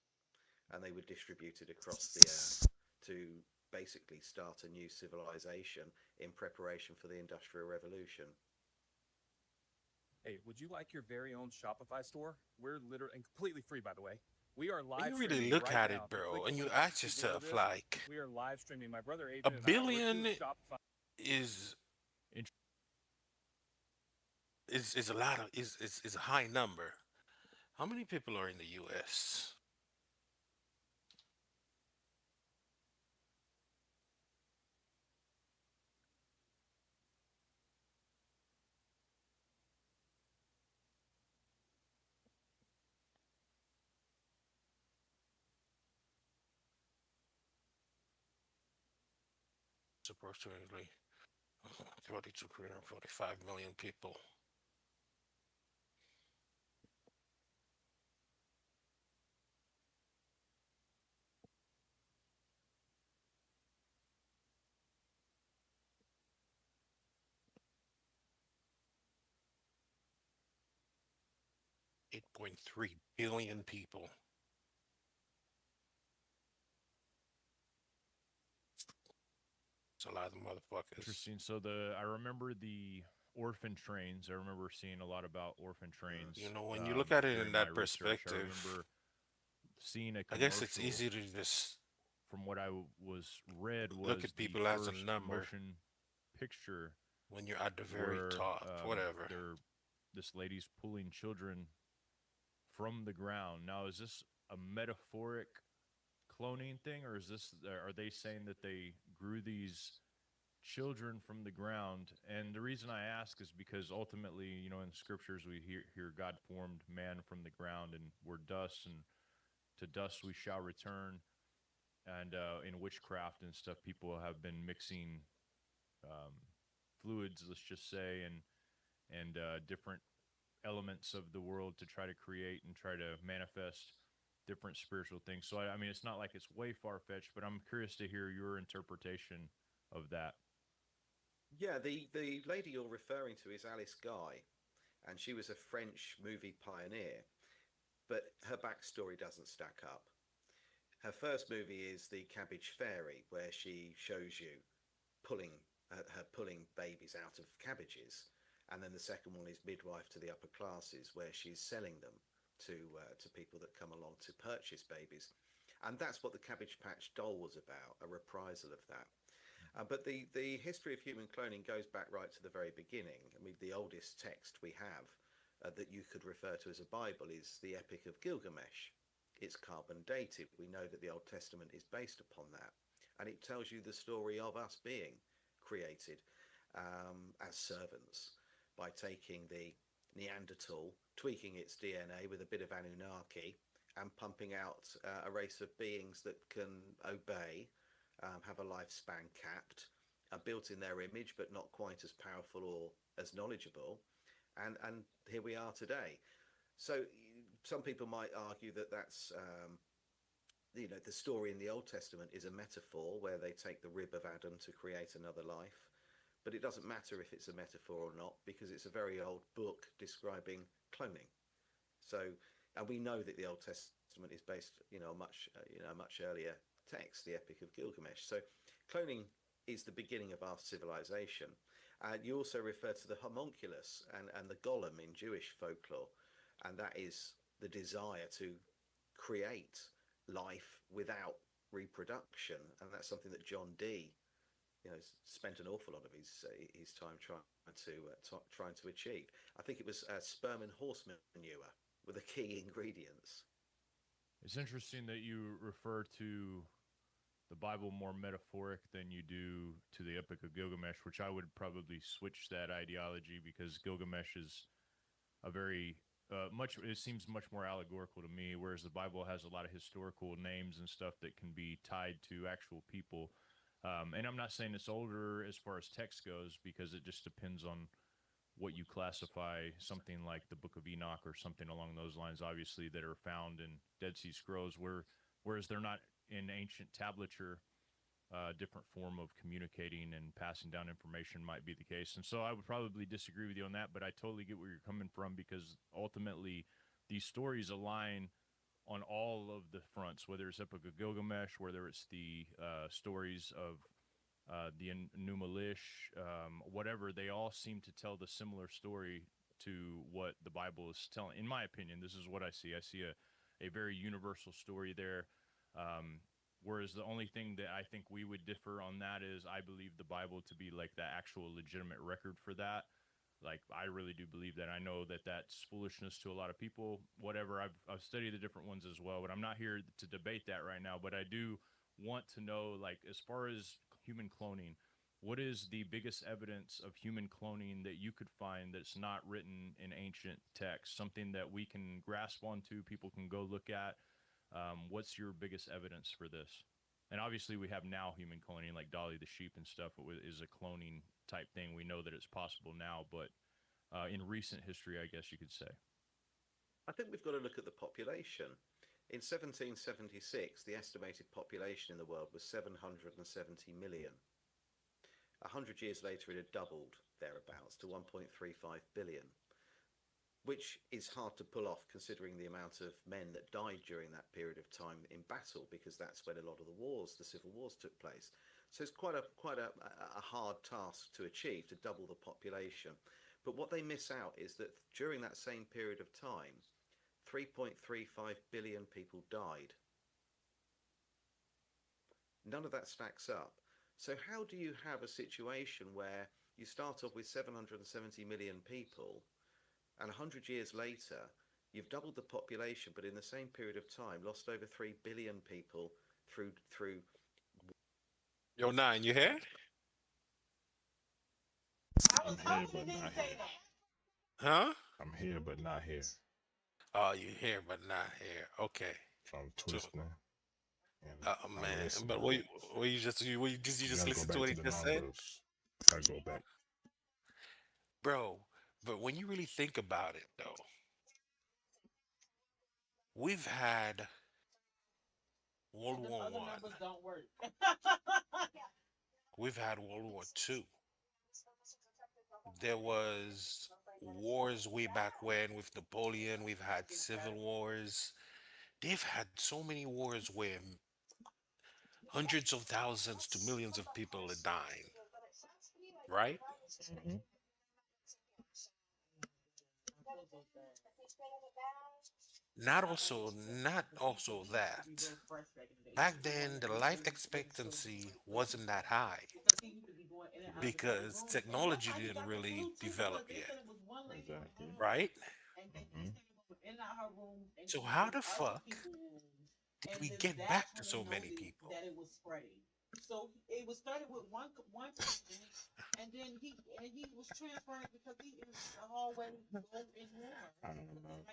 and they were distributed across the earth to basically start a new civilization in preparation for the Industrial Revolution. Hey, would you like your very own Shopify store? We're literally and completely free, by the way. We are When live you really streaming look right at now. it, If you bro, click and the you link ask just below yourself, this, like, we are live streaming. My brother a Adrian and I, we're two billion Shopify. is is a lot of is a high number. How many people are in the U.S.? It's approximately 42, 45 million people. $8.3 billion people. It's a lot of motherfuckers. Interesting. So I remember the orphan trains. I remember seeing a lot about orphan trains When you look at it in during my that research. I perspective, remember seeing a I guess it's commercial. easy to just From what I was read, look was at the people as a first number motion picture when you're at the very where top, whatever. this lady's pulling children from the ground. Now, is this a metaphoric cloning thing, or are they saying that they grew these children from the ground? And the reason I ask is because ultimately, in the scriptures we hear God formed man from the ground, and we're dust, and to dust we shall return. And in witchcraft and stuff, people have been mixing um, fluids, let's just say, and different elements of the world to try to create and try to manifest different spiritual things. So I mean, it's not like it's way far fetched, but I'm curious to hear your interpretation of that. Yeah, the lady you're referring to is Alice Guy, and she was a French movie pioneer, but her backstory doesn't stack up. Her first movie is The Cabbage Fairy, where she shows you pulling her pulling babies out of cabbages, and then the second one is Midwife to the Upper Classes, where she's selling them to people that come along to purchase babies, and that's what the Cabbage Patch Doll was about, a reprisal of that. But the history of human cloning goes back right to the very beginning. I mean, the oldest text we have that you could refer to as a Bible is the Epic of Gilgamesh. It's carbon dated. We know that the Old Testament is based upon that. And it tells you the story of us being created as servants by taking the Neanderthal, tweaking its DNA with a bit of Anunnaki, and pumping out a race of beings that can obey, have a lifespan capped, are built in their image but not quite as powerful or as knowledgeable, and here we are today. So some people might argue that that's the story in the Old Testament is a metaphor where they take the rib of Adam to create another life. But it doesn't matter if it's a metaphor or not, because it's a very old book describing cloning. So, and we know that the Old Testament is based, on much earlier text, the Epic of Gilgamesh. So, cloning is the beginning of our civilization. You also refer to the homunculus and the golem in Jewish folklore, and that is the desire to create life without reproduction, and that's something that John Dee, spent an awful lot of his time trying to achieve. I think it was sperm and horse manure were the key ingredients. It's interesting that you refer to the Bible more metaphoric than you do to the Epic of Gilgamesh, which I would probably switch that ideology, because Gilgamesh is a very it seems much more allegorical to me, whereas the Bible has a lot of historical names and stuff that can be tied to actual people. And I'm not saying it's older as far as text goes, because it just depends on what you classify something like the Book of Enoch or something along those lines, obviously, that are found in Dead Sea Scrolls, whereas they're not in ancient tablature. Different form of communicating and passing down information might be the case. And so I would probably disagree with you on that, but I totally get where you're coming from, because ultimately these stories align on all of the fronts, whether it's Epic of Gilgamesh, whether it's the stories of the Enuma Elish, whatever, they all seem to tell the similar story to what the Bible is telling. In my opinion, this is what I see. I see a very universal story there. Whereas the only thing that I think we would differ on that is I believe the Bible to be like the actual legitimate record for that. Like, I really do believe that. I know that that's foolishness to a lot of people, whatever. I've studied the different ones as well, but I'm not here to debate that right now. But I do want to know, like, as far as human cloning, what is the biggest evidence of human cloning that you could find that's not written in ancient text, something that we can grasp onto, people can go look at? What's your biggest evidence for this? And obviously we have now human cloning, like Dolly the sheep and stuff is a cloning type thing. We know that it's possible now, but in recent history, I guess you could say. I think we've got to look at the population. In 1776, the estimated population in the world was 770 million. 100 years later, it had doubled thereabouts to 1.35 billion. Which is hard to pull off considering the amount of men that died during that period of time in battle, because that's when a lot of the civil wars took place. So it's quite a hard task to achieve, to double the population. But what they miss out is that during that same period of time, 3.35 billion people died. None of that stacks up. So how do you have a situation where you start off with 770 million people, and 100 years later, you've doubled the population, but in the same period of time, lost over 3 billion people through. Yo, Nine, you here? I'm here, but not here. Huh? I'm here, but not here. Oh, you here, but not here. Okay. I'm So, twisting. And oh I'm man, listening. but you I just gotta go listen to back what to he the just said, numbers. I go back. bro? But when you really think about it, though, we've had World War I, we've had World War II. There was wars way back when with Napoleon. We've had civil wars. They've had so many wars where hundreds of thousands to millions of people are dying, right? Mhm. Not also that. Back then, the life expectancy wasn't that high because technology didn't really develop yet, Exactly. right? Mhm. So how the fuck did we get back to so many people? I don't know.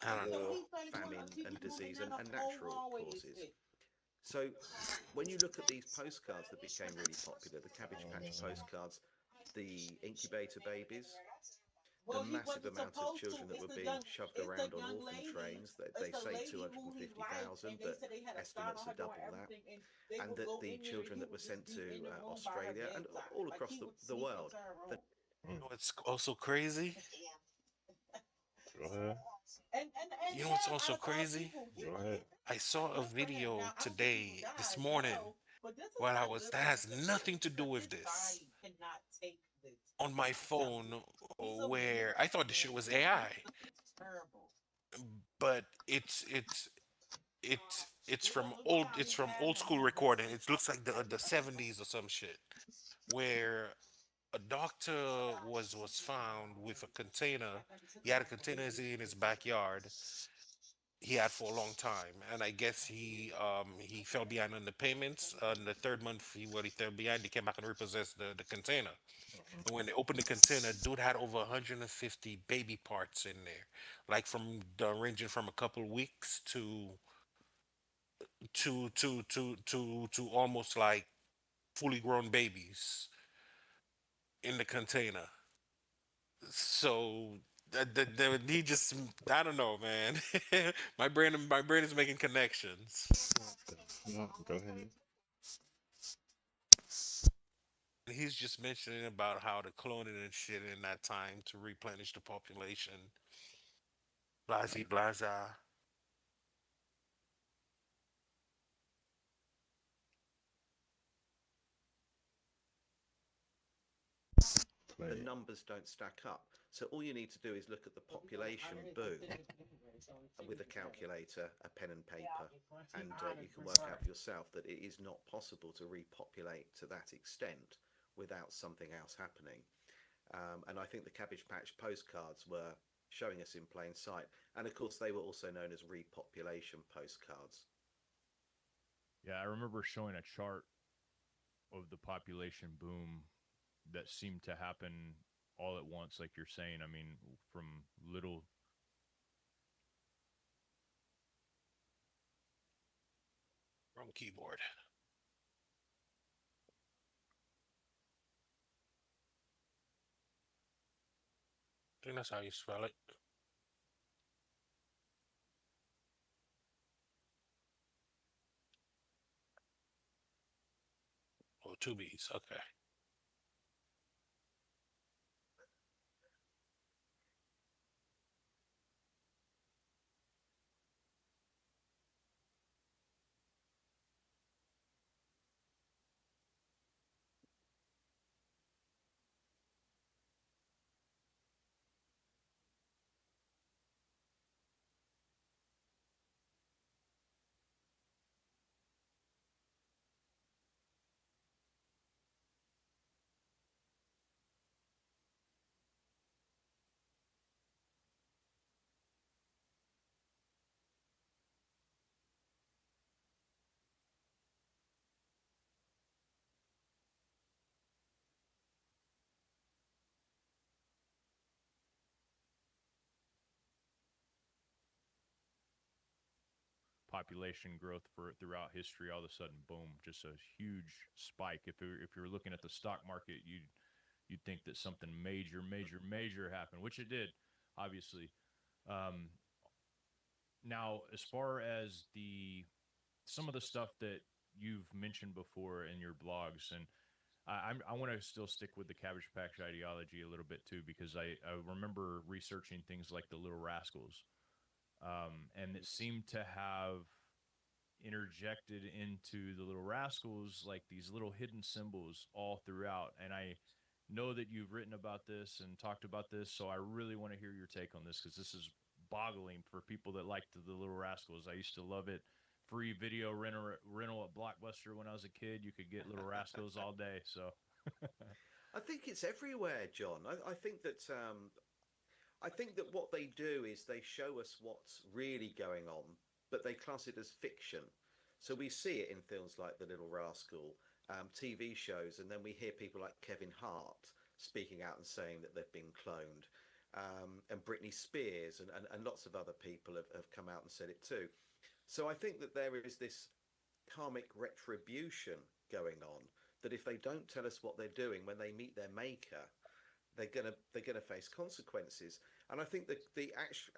I don't know. War, famine, and disease, and natural causes. So when you look at these postcards that became really popular, the Cabbage Patch postcards, the incubator babies, the massive amount of children that were being shoved around on orphan trains. That they say 250,000, but estimates are double that. And that the children that were sent to Australia and all across the world. You know what's also crazy? Go ahead. You know what's also crazy? Go ahead. I saw a video today, this morning, while that has nothing to do with this, on my phone, where I thought the shit was AI, but it's from old school recording. It looks like the 70s or some shit, where a doctor was found with a container. He had a container in his backyard. He had for a long time, and I guess he fell behind on the payments. In the third month, he fell behind. They came back and repossessed the container. And when they opened the container, dude had over 150 baby parts in there, like ranging from a couple weeks to almost like fully grown babies in the container. So he just, I don't know, man. My brain is making connections. No, go ahead. And he's just mentioning about how the cloning and shit in that time to replenish the population. Blasey blaza. The numbers don't stack up. So all you need to do is look at the population boom with a calculator, a pen and paper, and you can work out for yourself that it is not possible to repopulate to that extent without something else happening. And I think the Cabbage Patch postcards were showing us in plain sight. And of course, they were also known as repopulation postcards. Yeah, I remember showing a chart of the population boom that seemed to happen all at once, like you're saying. I mean, from little. Wrong keyboard. I think that's how you spell it. Oh, two B's. Okay. Population growth for throughout history, all of a sudden, boom, just a huge spike. If you're looking at the stock market, you'd think that something major happened, which it did, obviously. Um, Now, as far as the some of the stuff that you've mentioned before in your blogs, and I want to still stick with the Cabbage Patch ideology a little bit too, because I remember researching things like the Little Rascals, and it seemed to have interjected into the Little Rascals like these little hidden symbols all throughout. And I know that you've written about this and talked about this, so I really want to hear your take on this, because this is boggling for people that like the Little Rascals. I used to love it. Free video rental at Blockbuster when I was a kid. You could get Little Rascals all day. So I think it's everywhere, John. I think that what they do is they show us what's really going on, but they class it as fiction. So we see it in films like The Little Rascal, TV shows, and then we hear people like Kevin Hart speaking out and saying that they've been cloned. And Britney Spears and lots of other people have come out and said it too. So I think that there is this karmic retribution going on, that if they don't tell us what they're doing when they meet their maker, they're gonna face consequences. And I think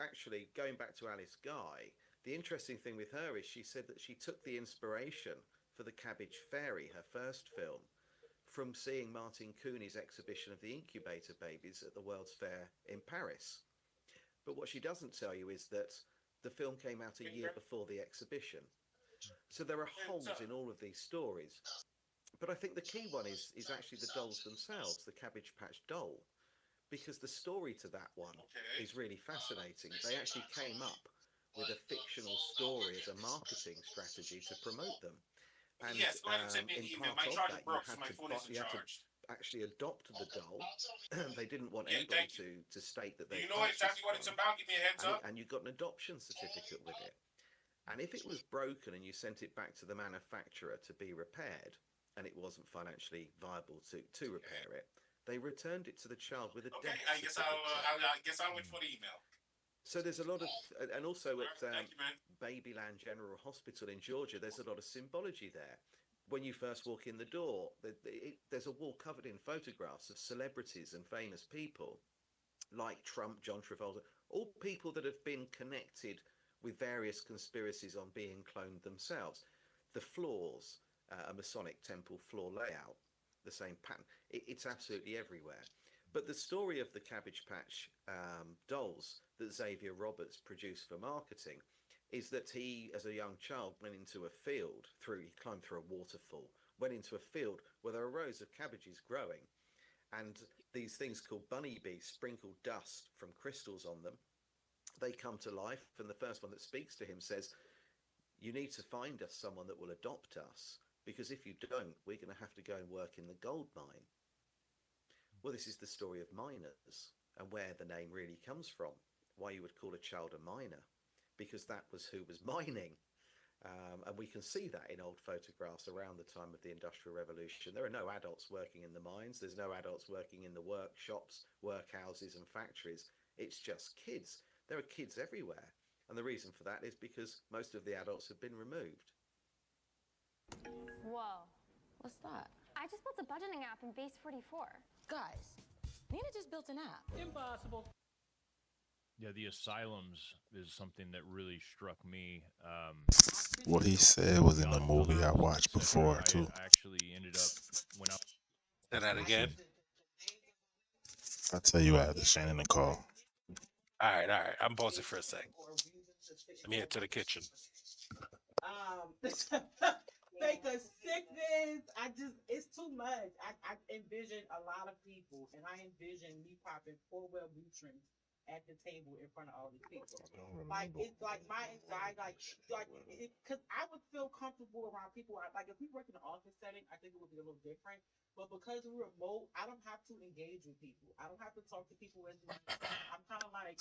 actually going back to Alice Guy, the interesting thing with her is she said that she took the inspiration for the Cabbage Fairy, her first film, from seeing Martin Cooney's exhibition of the incubator babies at the World's Fair in Paris. But what she doesn't tell you is that the film came out a year before the exhibition. So there are holes in all of these stories. But I think the key one is actually the dolls themselves, the Cabbage Patch doll, because the story to that one is really fascinating. They actually came up with a fictional story as a marketing strategy to promote them. And in part of that, you had to actually adopt the doll. They didn't want anybody to state that they purchased one, and you got an adoption certificate with it. And if it was broken and you sent it back to the manufacturer to be repaired, and it wasn't financially viable to repair it, they returned it to the child with a death certificate. I guess I'll wait for the email. So there's a lot of, and also at Babyland General Hospital in Georgia, there's a lot of symbology there. When you first walk in the door, there's a wall covered in photographs of celebrities and famous people like Trump, John Travolta, all people that have been connected with various conspiracies on being cloned themselves. The floors, a Masonic temple floor layout, the same pattern. It's absolutely everywhere. But the story of the Cabbage Patch dolls that Xavier Roberts produced for marketing is that he, as a young child, went into a field, he climbed through a waterfall, went into a field where there are rows of cabbages growing, and these things called bunny bees sprinkle dust from crystals on them. They come to life, and the first one that speaks to him says, "You need to find us someone that will adopt us, because if you don't, we're going to have to go and work in the gold mine." Well, this is the story of miners and where the name really comes from, why you would call a child a miner, because that was who was mining. And we can see that in old photographs around the time of the Industrial Revolution. There are no adults working in the mines. There's no adults working in the workshops, workhouses and factories. It's just kids. There are kids everywhere. And the reason for that is because most of the adults have been removed. Whoa. What's that? I just built a budgeting app in Base 44. Guys, Nina just built an app. Impossible. Yeah, the asylums is something that really struck me. What he said was in a movie I watched before too. I actually ended up when I. Say that again. I'll tell you after Shannon and call. All right. I'm pausing for a sec. Let me head to the kitchen. Because sickness, it's too much. I envision a lot of people, and I envision me popping 4 Wellbutrin at the table in front of all these people. Like, it's like my anxiety, because I would feel comfortable around people. Like, if we work in an office setting, I think it would be a little different. But because we're remote, I don't have to engage with people. I don't have to talk to people as much. I'm kind of like,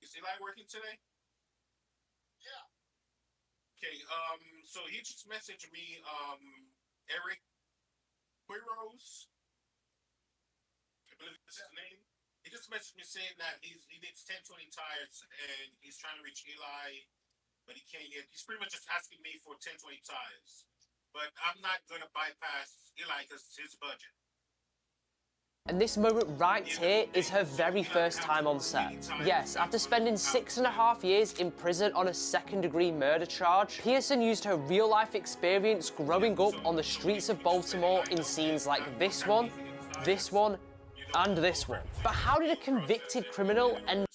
Is Eli working today? Okay, so he just messaged me, Eric Quiros, I believe that's his name. He just messaged me saying that he needs 1020 tires and he's trying to reach Eli, but he can't get. He's pretty much just asking me for 1020 tires, but I'm not gonna bypass Eli because it's his budget. And this moment right here is her very first time on set. Yes, after spending 6.5 years in prison on a second-degree murder charge, Pearson used her real-life experience growing up on the streets of Baltimore in scenes like this one, and this one. But how did a convicted criminal end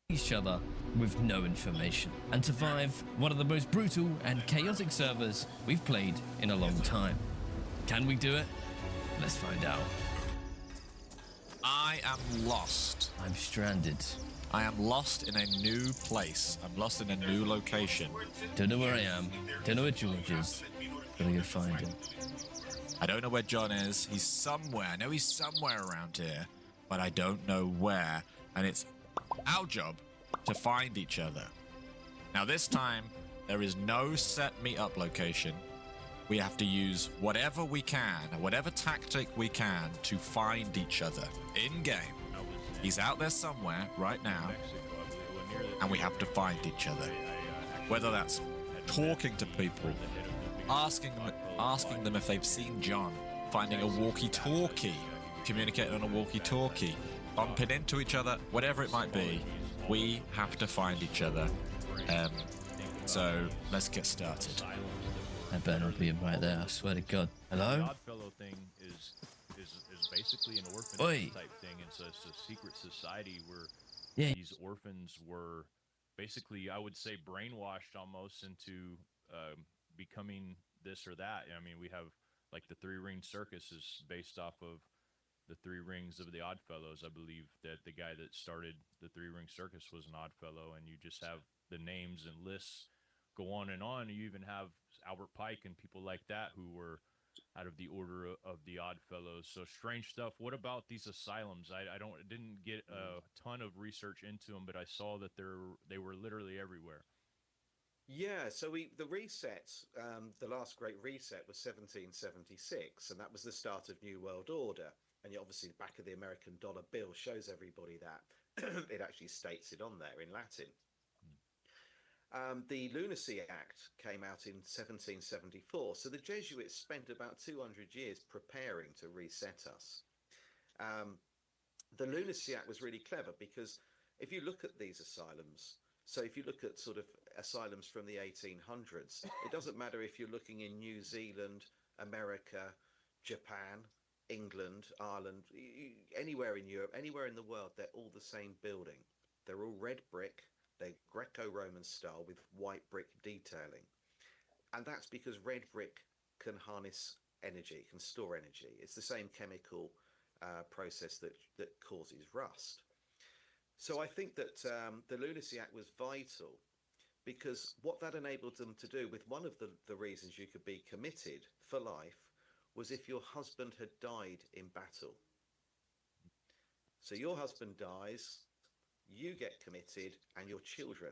each other with no information and survive one of the most brutal and chaotic servers we've played in a long time? Can we do it? Let's find out. I am lost. I'm stranded. I am lost in a new place. I'm lost in a new location. Don't know where I am. Don't know where George is. Gotta go find him. I don't know where John is. He's somewhere. I know he's somewhere around here, but I don't know where. And it's our job to find each other. Now this time, there is no set meet-up location. We have to use whatever we can, whatever tactic we can to find each other in-game. He's out there somewhere right now, and we have to find each other. Whether that's talking to people, asking them if they've seen John, finding a walkie-talkie, communicating on a walkie-talkie, bumping into each other, whatever it might be, we have to find each other. So let's get started. I better not be him right there, I swear to God. Hello? The Oddfellow thing is basically an orphanage type thing. It's a secret society where these orphans were basically, I would say, brainwashed almost into becoming this or that. I mean, we have like the Three Ring Circus is based off of the Three Rings of the Oddfellows. I believe that the guy that started the Three Ring Circus was an Oddfellow, and you just have the names and lists go on. You even have Albert Pike and people like that who were out of the order of the Oddfellows. So strange stuff. What about these asylums? I didn't get a ton of research into them, but I saw that they were literally everywhere. Yeah, so the reset, the last great reset was 1776, and that was the start of New World Order. And obviously the back of the American dollar bill shows everybody that. It actually states it on there in Latin. The Lunacy Act came out in 1774, so the Jesuits spent about 200 years preparing to reset us. The Lunacy Act was really clever because if you look at these asylums, so if you look at sort of asylums from the 1800s, it doesn't matter if you're looking in New Zealand, America, Japan, England, Ireland, anywhere in Europe, anywhere in the world, they're all the same building. They're all red brick. They're Greco-Roman style with white brick detailing. And that's because red brick can harness energy, can store energy. It's the same chemical process that causes rust. So I think that the Lunacy Act was vital because what that enabled them to do, with one of the reasons you could be committed for life, was if your husband had died in battle. So your husband dies, you get committed, and your children